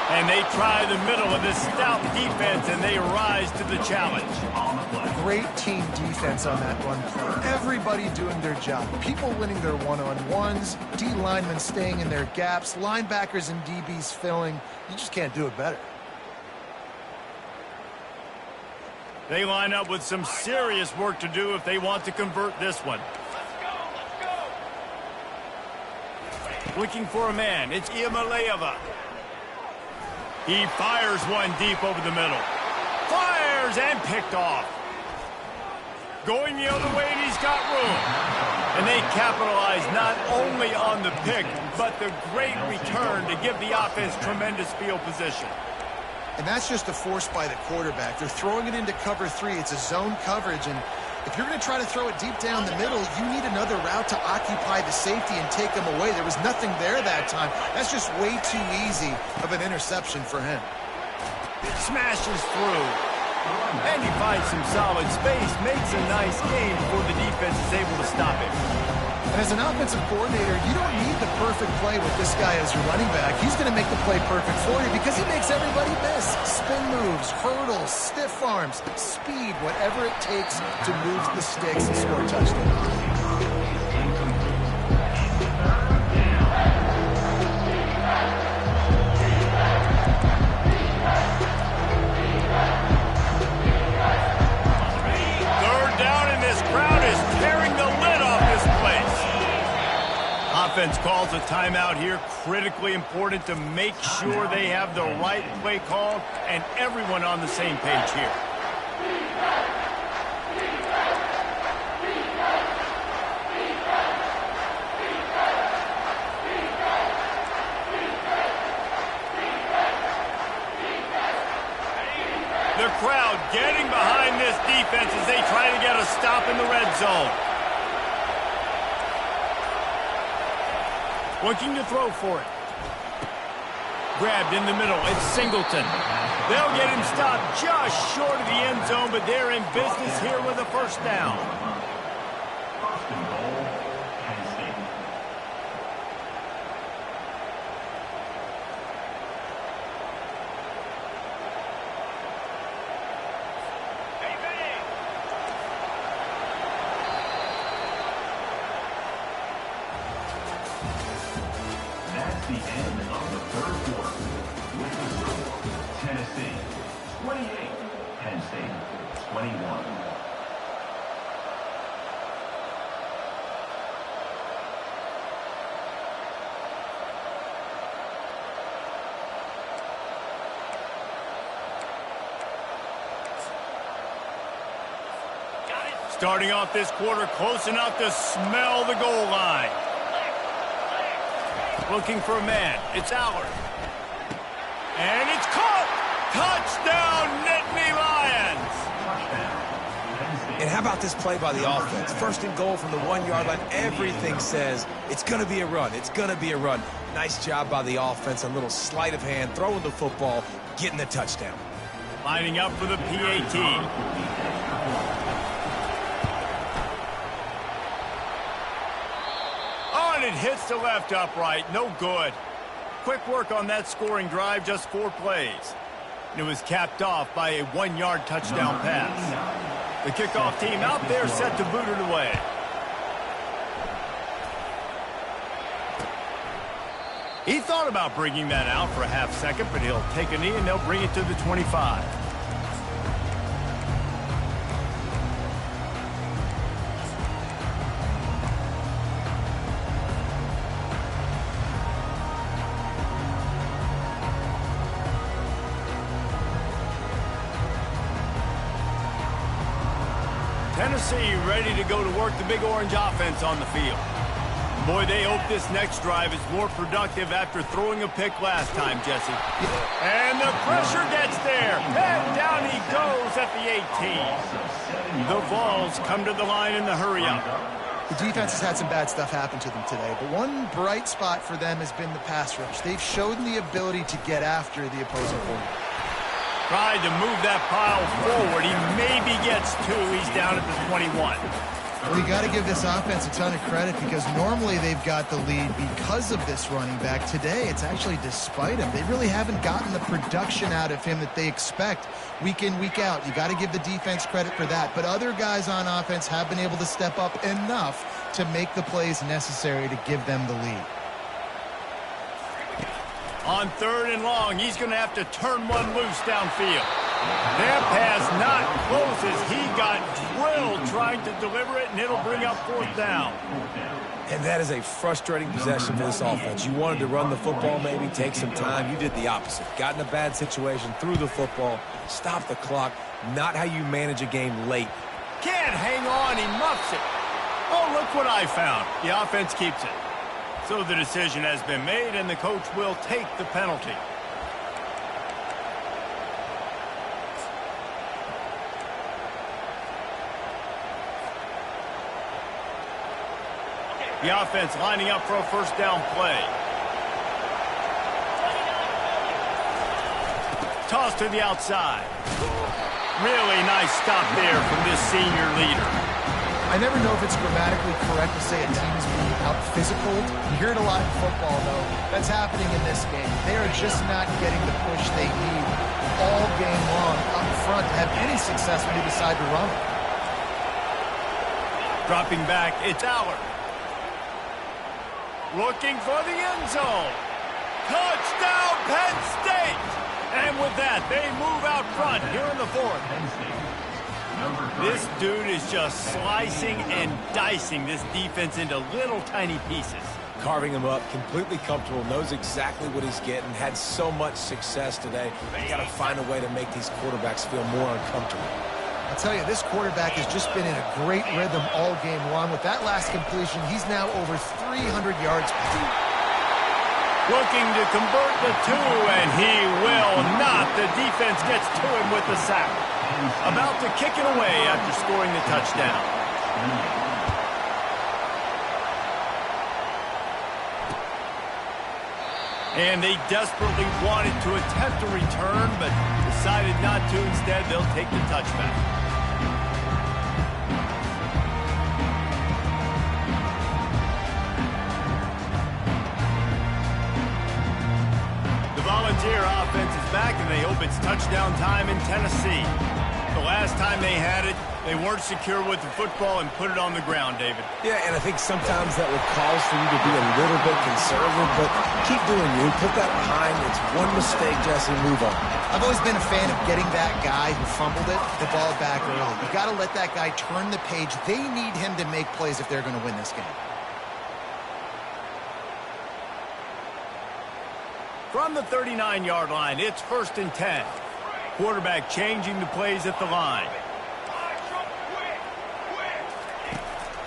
And they try the middle of this stout defense, and they rise to the challenge. Great team defense on that run play. Everybody doing their job. People winning their one-on-ones, D linemen staying in their gaps, linebackers and DBs filling. You just can't do it better. They line up with some serious work to do if they want to convert this one. Looking for a man. It's Ncaa25. He fires one deep over the middle. Fires and picked off. Going the other way, and he's got room. And they capitalize not only on the pick, but the great return to give the offense tremendous field position. And that's just a force by the quarterback. They're throwing it into cover 3. It's a zone coverage, and if you're going to try to throw it deep down the middle, you need another route to occupy the safety and take him away. There was nothing there that time. That's just way too easy of an interception for him. Smashes through. And he finds some solid space, makes a nice game before the defense is able to stop him. And as an offensive coordinator, you don't need the perfect play with this guy as your running back. He's going to make the play perfect for you because he makes everybody miss. Spin moves, hurdles, stiff arms, speed, whatever it takes to move the sticks and score a touchdown. Offense calls a timeout here. Critically important to make sure they have the right play call and everyone on the same page here. The crowd getting behind this defense as they try to get a stop in the red zone. Looking to throw for it. Grabbed in the middle. It's Singleton. They'll get him stopped just short of the end zone, but they're in business here with a first down. That's the end of the third quarter. With the score, Tennessee 28, Penn State 21. Starting off this quarter close enough to smell the goal line. Looking for a man. It's Allard. And it's caught! Touchdown, Nittany Lions! And how about this play by the offense? First and goal from the 1-yard line. Everything says it's going to be a run. It's going to be a run. Nice job by the offense. A little sleight of hand, throwing the football, getting the touchdown. Lining up for the PAT. it hits the left upright. No good. Quick work on that scoring drive, just 4 plays. And it was capped off by a 1-yard touchdown pass. The kickoff team out there set to boot it away. He thought about bringing that out for a half second, but he'll take a knee and they'll bring it to the 25. Tennessee ready to go to work the Big Orange offense on the field. Boy, they hope this next drive is more productive after throwing a pick last time, Jesse. And the pressure gets there. And down he goes at the 18. The Vols come to the line in the hurry-up. The defense has had some bad stuff happen to them today, but one bright spot for them has been the pass rush. They've shown the ability to get after the opposing quarterback. Tried to move that pile forward. He maybe gets 2. He's down at the 21. Well, you got to give this offense a ton of credit because normally they've got the lead because of this running back. Today, it's actually despite him. They really haven't gotten the production out of him that they expect week in, week out. You got to give the defense credit for that. But other guys on offense have been able to step up enough to make the plays necessary to give them the lead. On 3rd and long, he's going to have to turn one loose downfield. That pass not close as he got drilled trying to deliver it, and it'll bring up 4th down. And that is a frustrating possession for this offense. You wanted to run the football, maybe take some time. You did the opposite. Got in a bad situation, threw the football, stopped the clock. Not how you manage a game late. Can't hang on. He muffs it. Oh, look what I found. The offense keeps it. So the decision has been made, and the coach will take the penalty. The offense lining up for a 1st down play. Toss to the outside. Really nice stop there from this senior leader. I never know if it's grammatically correct to say a team is being out-physical. You hear it a lot in football, though. That's happening in this game. They are just not getting the push they need all game long up front to have any success when they decide to run. Dropping back, it's Allard. Looking for the end zone. Touchdown, Penn State! And with that, they move out front here in the 4th. This dude is just slicing and dicing this defense into little tiny pieces. Carving him up, completely comfortable, knows exactly what he's getting, had so much success today. You got to find a way to make these quarterbacks feel more uncomfortable. I'll tell you, this quarterback has just been in a great rhythm all game long. With that last completion, he's now over 300 yards. Looking to convert the 2, and he will not. The defense gets to him with the sack. About to kick it away after scoring the touchdown. And they desperately wanted to attempt a return, but decided not to. Instead, they'll take the touchback. The Volunteer offense is back, and they hope it's touchdown time in Tennessee. The last time they had it, they weren't secure with the football and put it on the ground, David. Yeah, and I think sometimes that will cause for you to be a little bit conservative, but keep doing you. Put that behind. It's one mistake, Jesse. Move on. I've always been a fan of getting that guy who fumbled it, the ball back early. You got to let that guy turn the page. They need him to make plays if they're going to win this game. From the 39-yard line, it's 1st and 10. Quarterback changing the plays at the line.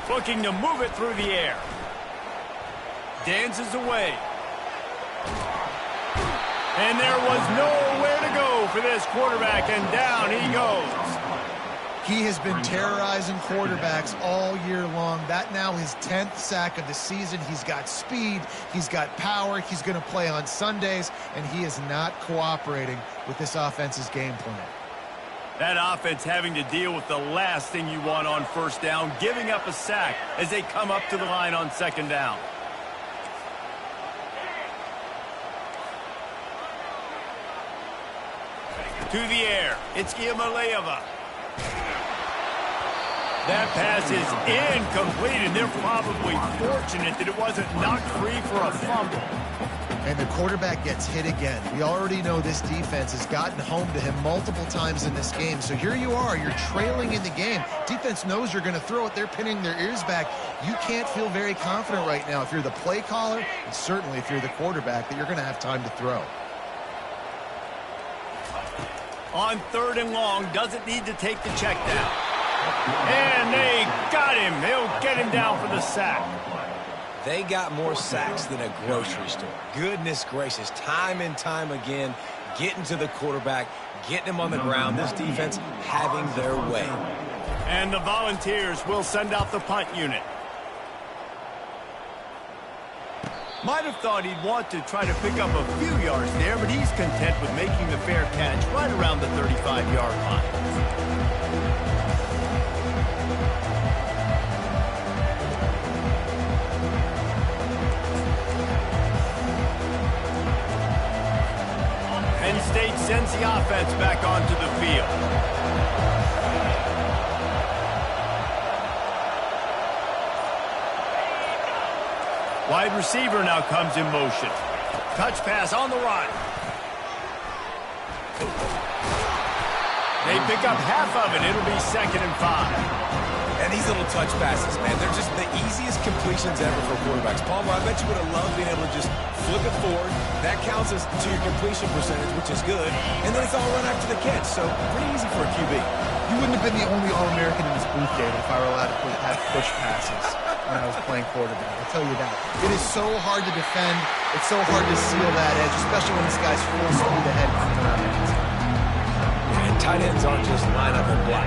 Looking to move it through the air. Dances away. And there was nowhere to go for this quarterback, and down he goes. He has been terrorizing quarterbacks all year long. That now his 10th sack of the season. He's got speed. He's got power. He's going to play on Sundays, and he is not cooperating with this offense's game plan. That offense having to deal with the last thing you want on 1st down, giving up a sack as they come up to the line on 2nd down. To the air. It's Ncaa25. That pass is incomplete, and they're probably fortunate that it wasn't knocked free for a fumble. And the quarterback gets hit again. We already know this defense has gotten home to him multiple times in this game. So here you are, you're trailing in the game. Defense knows you're going to throw it. They're pinning their ears back. You can't feel very confident right now if you're the play caller, and certainly if you're the quarterback, that you're going to have time to throw. On 3rd and long, doesn't need to take the check down. And they got him. They'll get him down for the sack. They got more sacks than a grocery store. Goodness gracious, time and time again, getting to the quarterback, getting him on the ground. This defense having their way. And the Volunteers will send out the punt unit. Might have thought he'd want to try to pick up a few yards there, but he's content with making the fair catch right around the 35-yard line. Penn State sends the offense back onto the field. Wide receiver now comes in motion. Touch pass on the run. They pick up half of it. It'll be 2nd and 5. And these little touch passes, man, they're just the easiest completions ever for quarterbacks. Palmer, I bet you would have loved being able to just flip it forward. That counts as to your completion percentage, which is good. And then it's all run after the catch, so pretty easy for a QB. You wouldn't have been the only All-American in this booth, David, if I were allowed to have push passes when I was playing quarterback. I'll tell you that. It is so hard to defend. It's so hard to seal that edge, especially when this guy's full speed ahead coming around the end zone. And tight ends aren't just line up and block.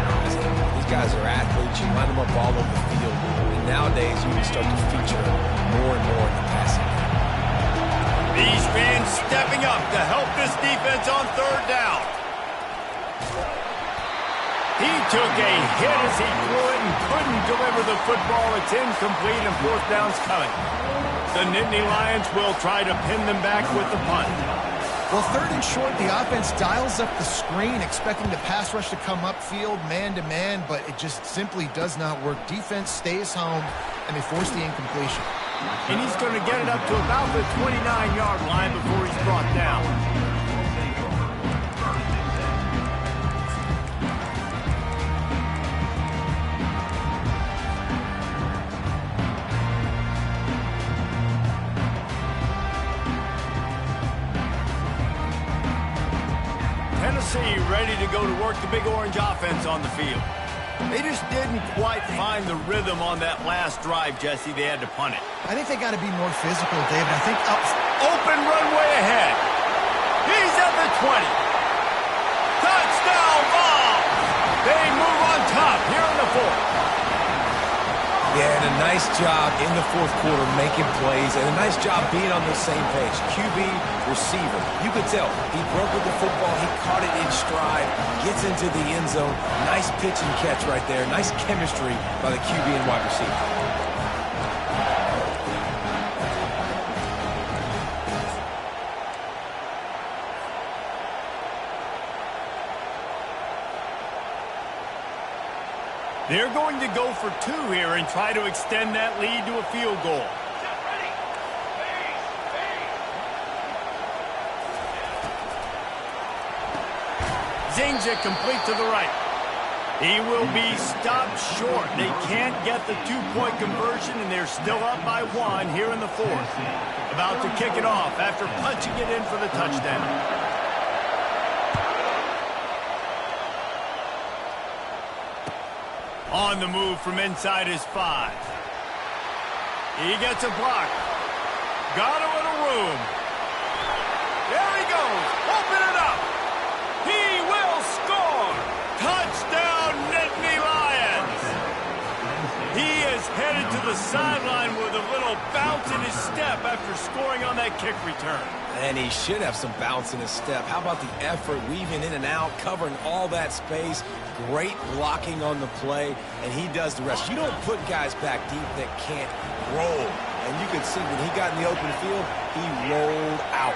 These guys are athletes. You line them up all over the field. And nowadays, you can start to feature more and more in the passing game. These fans stepping up to help this defense on 3rd down. He took a hit as he threw it and couldn't deliver the football. It's incomplete and 4th down's coming. The Nittany Lions will try to pin them back with the punt. Well, 3rd and short, the offense dials up the screen, expecting the pass rush to come upfield, man-to-man, but it just simply does not work. Defense stays home, and they force the incompletion. And he's going to get it up to about the 29-yard line before he's brought down. Tennessee ready to go to work the Big Orange offense on the field. They just didn't quite find the rhythm on that last drive, Jesse. They had to punt it. I think they got to be more physical, David. I think open runway ahead. He's at the 20. Touchdown ball. They move on top here in the 4th. Yeah, and a nice job in the 4th quarter making plays, and a nice job being on the same page. QB, receiver. You could tell he broke with the football. He caught it in stride, gets into the end zone. Nice pitch and catch right there. Nice chemistry by the QB and wide receiver. They're going to go for 2 here and try to extend that lead to a field goal. Zings it complete to the right. He will be stopped short. They can't get the 2-point conversion, and they're still up by 1 here in the 4th. About to kick it off after punching it in for the touchdown. On the move from inside his 5. He gets a block. Got a little room. There he goes. Open it up. He will score. Touchdown, Nittany Lions. He is headed to the sideline with a little bounce in his step after scoring on that kick return. And he should have some bounce in his step. How about the effort, weaving in and out, covering all that space. Great blocking on the play, and he does the rest. You don't put guys back deep that can't roll. And you can see when he got in the open field, he rolled out.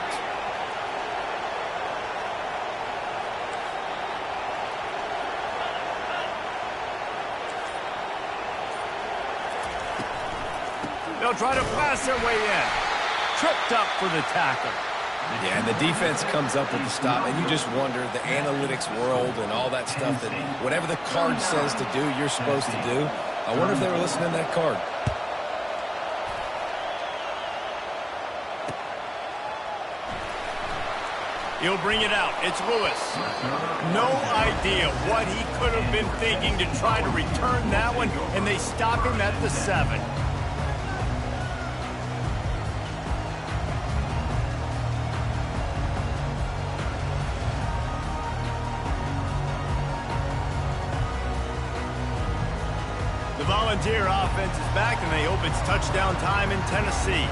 They'll try to pass their way in. Tripped up for the tackle. Yeah, and the defense comes up with the stop, and you just wonder, the analytics world and all that stuff, that whatever the card says to do, you're supposed to do. I wonder if they were listening to that card. He'll bring it out. It's Lewis. No idea what he could have been thinking to try to return that one, and they stop him at the 7. The Volunteer offense is back, and they hope it's touchdown time in Tennessee.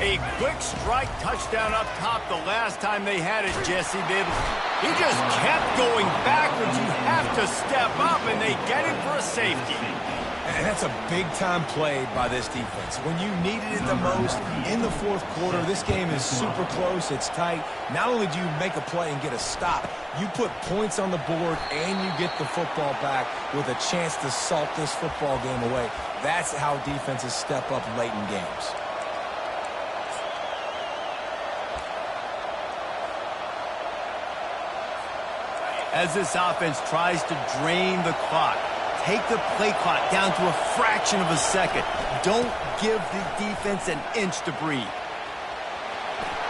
A quick strike touchdown up top the last time they had it, Jesse Bibbs. He just kept going backwards. You have to step up, and they get him for a safety. And that's a big-time play by this defense. When you needed it the most in the fourth quarter, this game is super close. It's tight. Not only do you make a play and get a stop, you put points on the board and you get the football back with a chance to salt this football game away. That's how defenses step up late in games. As this offense tries to drain the clock, take the play clock down to a fraction of a second. Don't give the defense an inch to breathe.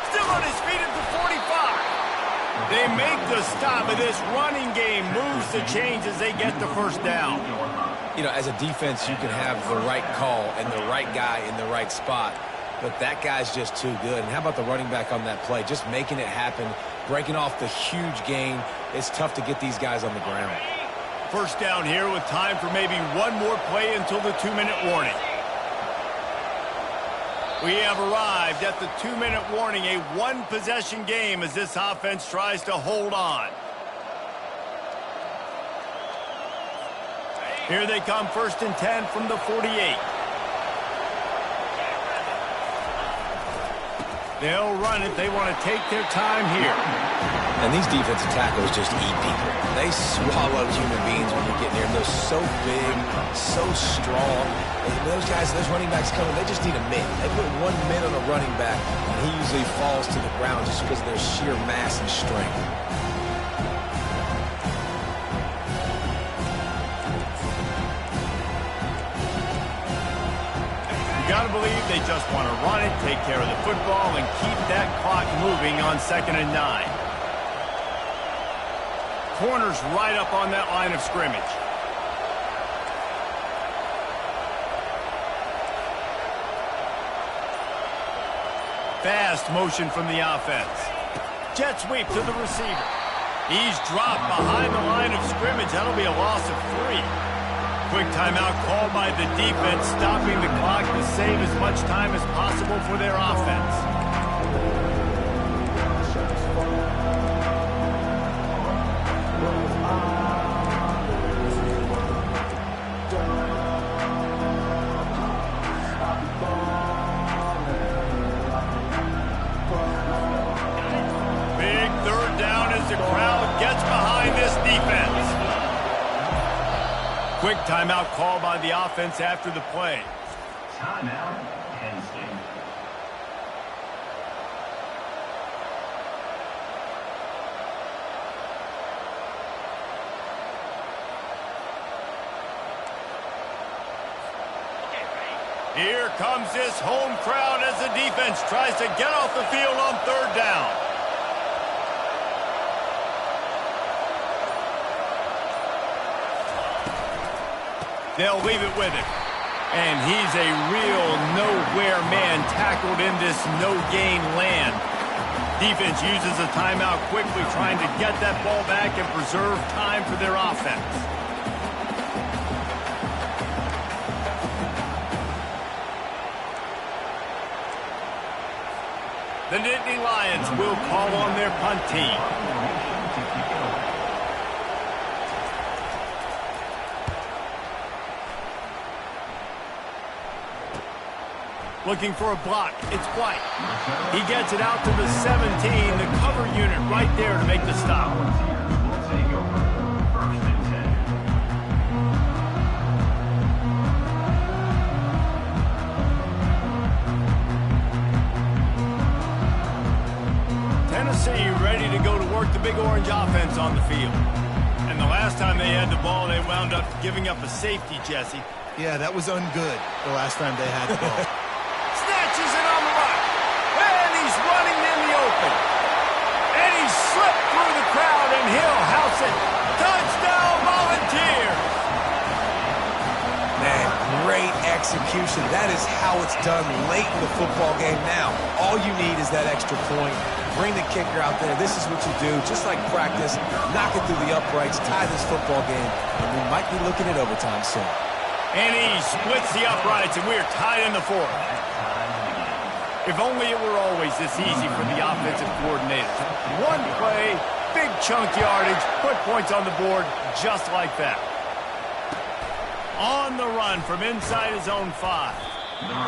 Still on his feet at the 45. They make the stop, but this running game moves the chains as they get the first down. You know, as a defense, you can have the right call and the right guy in the right spot, but that guy's just too good. And how about the running back on that play? Just making it happen, breaking off the huge gain. It's tough to get these guys on the ground. First down here with time for maybe one more play until the 2-minute warning. We have arrived at the 2-minute warning, a one-possession game as this offense tries to hold on. Here they come, 1st and 10 from the 48. They'll run it. They want to take their time here. And these defensive tackles just eat people. They swallow human beings when you get near them. They're so big, so strong. And those guys, those running backs coming, they just need a mid. They put 1 mid on a running back, and he usually falls to the ground just because of their sheer mass and strength. You got to believe they just want to run it, take care of the football, and keep that clock moving on 2nd and 9. Corner's right up on that line of scrimmage. Fast motion from the offense. Jet sweep to the receiver. He's dropped behind the line of scrimmage. That'll be a loss of 3. Quick timeout called by the defense, stopping the clock to save as much time as possible for their offense. Big 3rd down as the crowd gets behind this defense. Quick timeout call by the offense after the play. Timeout, Penn State. Here comes this home crowd as the defense tries to get off the field on 3rd down. They'll leave it with him. And he's a real nowhere man tackled in this no-gain land. Defense uses a timeout quickly, trying to get that ball back and preserve time for their offense. The Nittany Lions will call on their punt team. Looking for a block. It's White. He gets it out to the 17. The cover unit right there to make the stop. Will take over 1st and 10. Tennessee ready to go to work the Big Orange offense on the field. And the last time they had the ball, they wound up giving up a safety, Jesse. Yeah, that was ungood the last time they had the ball. Snatches it on the right. And he's running in the open. And he slipped through the crowd, and he'll house it. Touchdown, Volunteers! Man, great execution. That is how it's done late in the football game now. All you need is that extra point. Bring the kicker out there. This is what you do. Just like practice, knock it through the uprights, tie this football game, and we might be looking at overtime soon. And he splits the uprights, and we're tied in the fourth. If only it were always this easy for the offensive coordinators. One play, big chunk yardage, put points on the board just like that. On the run from inside his own 5.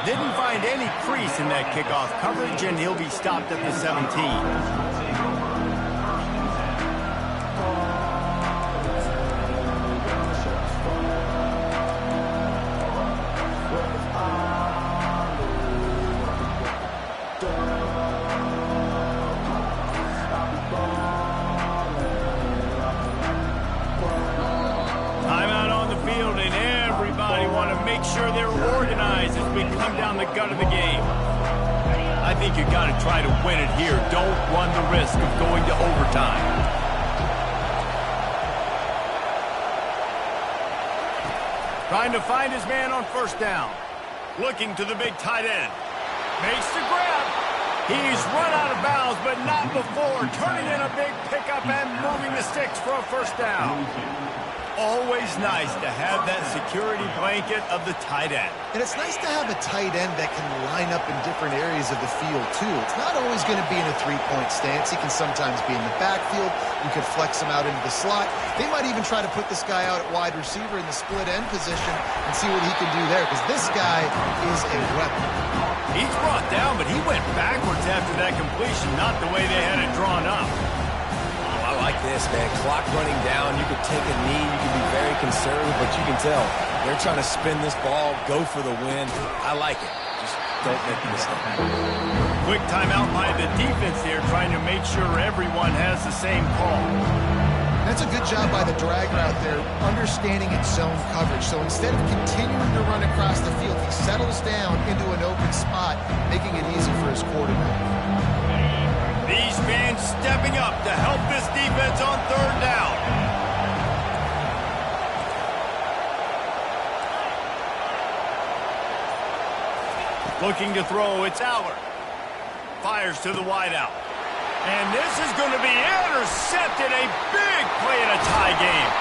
Didn't find any crease in that kickoff coverage, and he'll be stopped at the 17. Sure they're organized as we come down the gut of the game. I think you got to try to win it here. Don't run the risk of going to overtime. Trying to find his man on first down. Looking to the big tight end. Makes the grab. He's run out of bounds, but not before turning in a big pickup and moving the sticks for a first down. Always nice to have that security blanket of the tight end. And it's nice to have a tight end that can line up in different areas of the field, too. It's not always going to be in a three-point stance. He can sometimes be in the backfield. You could flex him out into the slot. They might even try to put this guy out at wide receiver in the split end position and see what he can do there, because this guy is a weapon. He's brought down, but he went backwards after that completion, not the way they had it drawn up. I like this, man. Clock running down. You could take a knee. You can be very conservative, but you can tell they're trying to spin this ball, go for the win. I like it. Just don't make a mistake. Quick timeout by the defense here, trying to make sure everyone has the same call. That's a good job by the drag route there, understanding its zone coverage. So instead of continuing to run across the field, he settles down into an open spot, making it easy for his quarterback. These fans stepping up to help this defense on third down. Looking to throw, it's Allard. Fires to the wideout. And this is going to be intercepted. A big play in a tie game.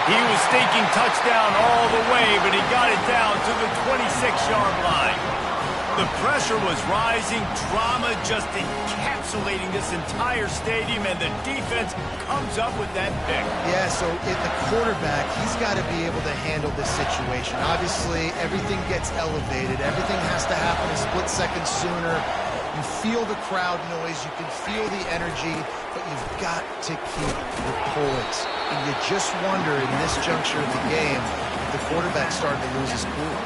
He was thinking touchdown all the way, but he got it down to the 26-yard line. The pressure was rising, drama just encapsulating this entire stadium, and the defense comes up with that pick. Yeah, so the quarterback, he's got to be able to handle this situation. Obviously, everything gets elevated. Everything has to happen a split second sooner. You feel the crowd noise, you can feel the energy, but you've got to keep your poise. And you just wonder in this juncture of the game if the quarterback's starting to lose his cool.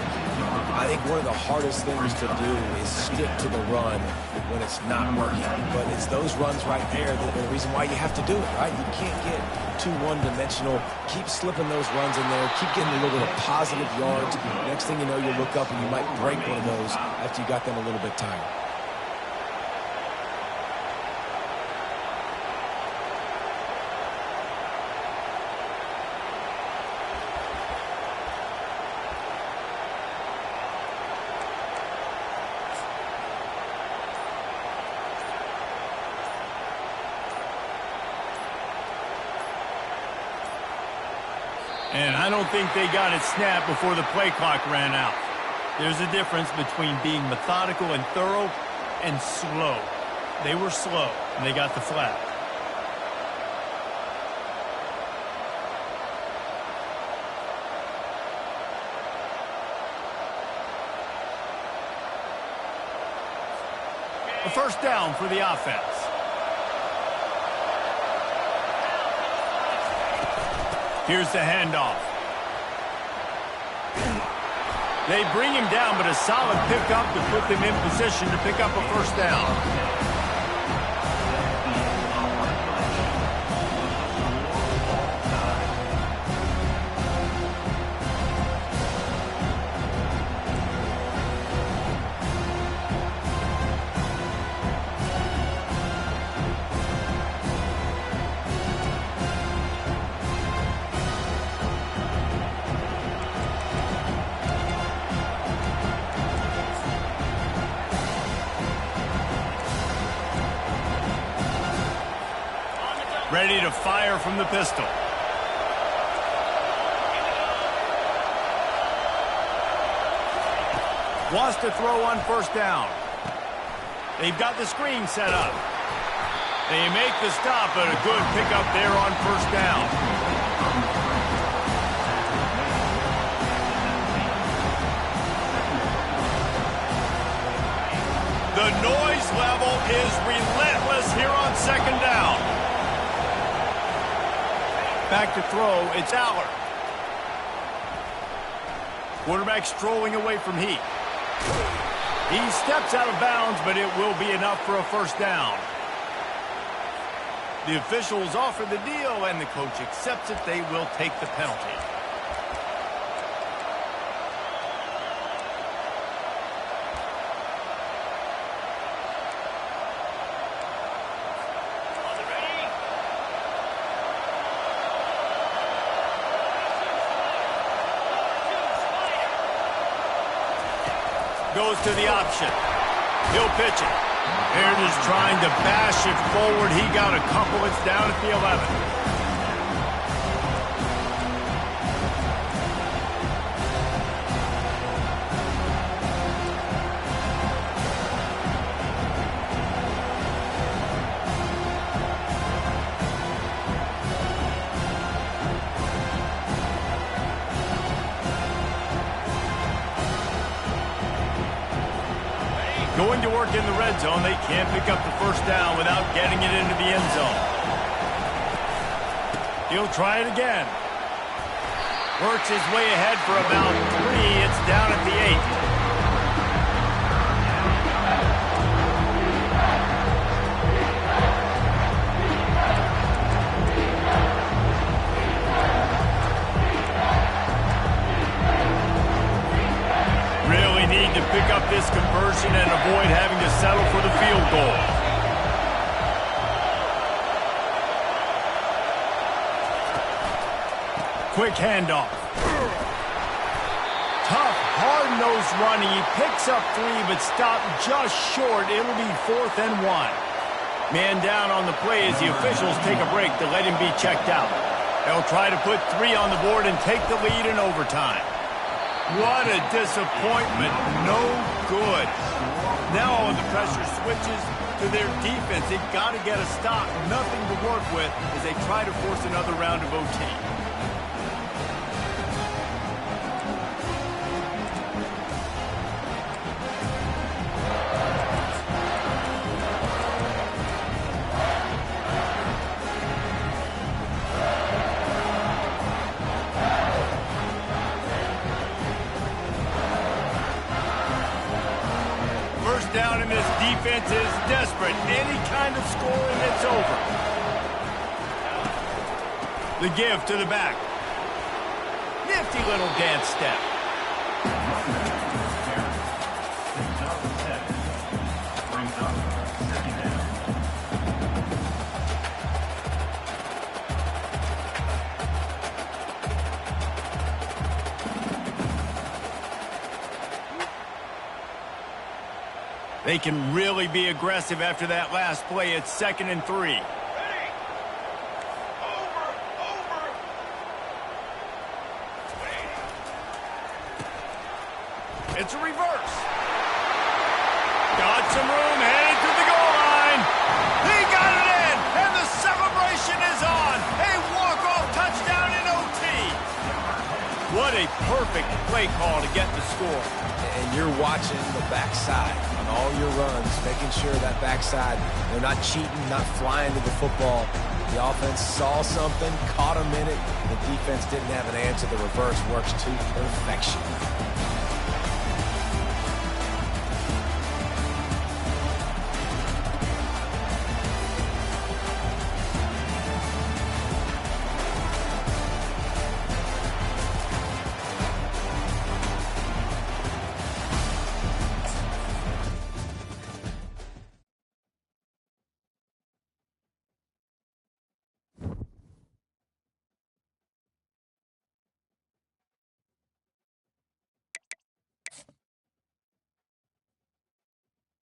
I think one of the hardest things to do is stick to the run when it's not working. But it's those runs right there that are the reason why you have to do it, right? You can't get too one-dimensional. Keep slipping those runs in there. Keep getting a little bit of positive yards. Next thing you know, you look up and you might break one of those after you got them a little bit tired. And I don't think they got it snapped before the play clock ran out. There's a difference between being methodical and thorough and slow. They were slow, and they got the flag. A first down for the offense. Here's the handoff. They bring him down, but a solid pickup to put them in position to pick up a first down. Ready to fire from the pistol. Wants to throw on first down. They've got the screen set up. They make the stop, but a good pickup there on first down. The noise level is relentless here on second down. Back to throw, it's Aller. Quarterback strolling away from Heat. He steps out of bounds, but it will be enough for a first down. The officials offer the deal, and the coach accepts it. They will take the penalty. Goes to the option. He'll pitch it. Aaron is trying to bash it forward. He got a couple. It's down at the 11. Going to work in the red zone. They can't pick up the first down without getting it into the end zone. He'll try it again. Works his way ahead for about 3. It's down at the 8. To pick up this conversion and avoid having to settle for the field goal. Quick handoff. Tough, hard-nosed running. He picks up 3, but stopped just short. It'll be 4th and 1. Man down on the play as the officials take a break to let him be checked out. They'll try to put 3 on the board and take the lead in overtime. What a disappointment. No good. Now all the pressure switches to their defense. They've got to get a stop. Nothing to work with as they try to force another round of OT. Down and this defense is desperate. Any kind of scoring, it's over. The give to the back. Nifty little dance step. They can really be aggressive after that last play. It's 2nd and 3. It's a reverse. Got some room, headed to the goal line. He got it in, and the celebration is on. A walk-off touchdown in OT. What a perfect play call to get the score. And you're watching the backside on all your runs, making sure that backside, they're not cheating, not flying to the football. The offense saw something, caught them in it. The defense didn't have an answer. The reverse works to perfection.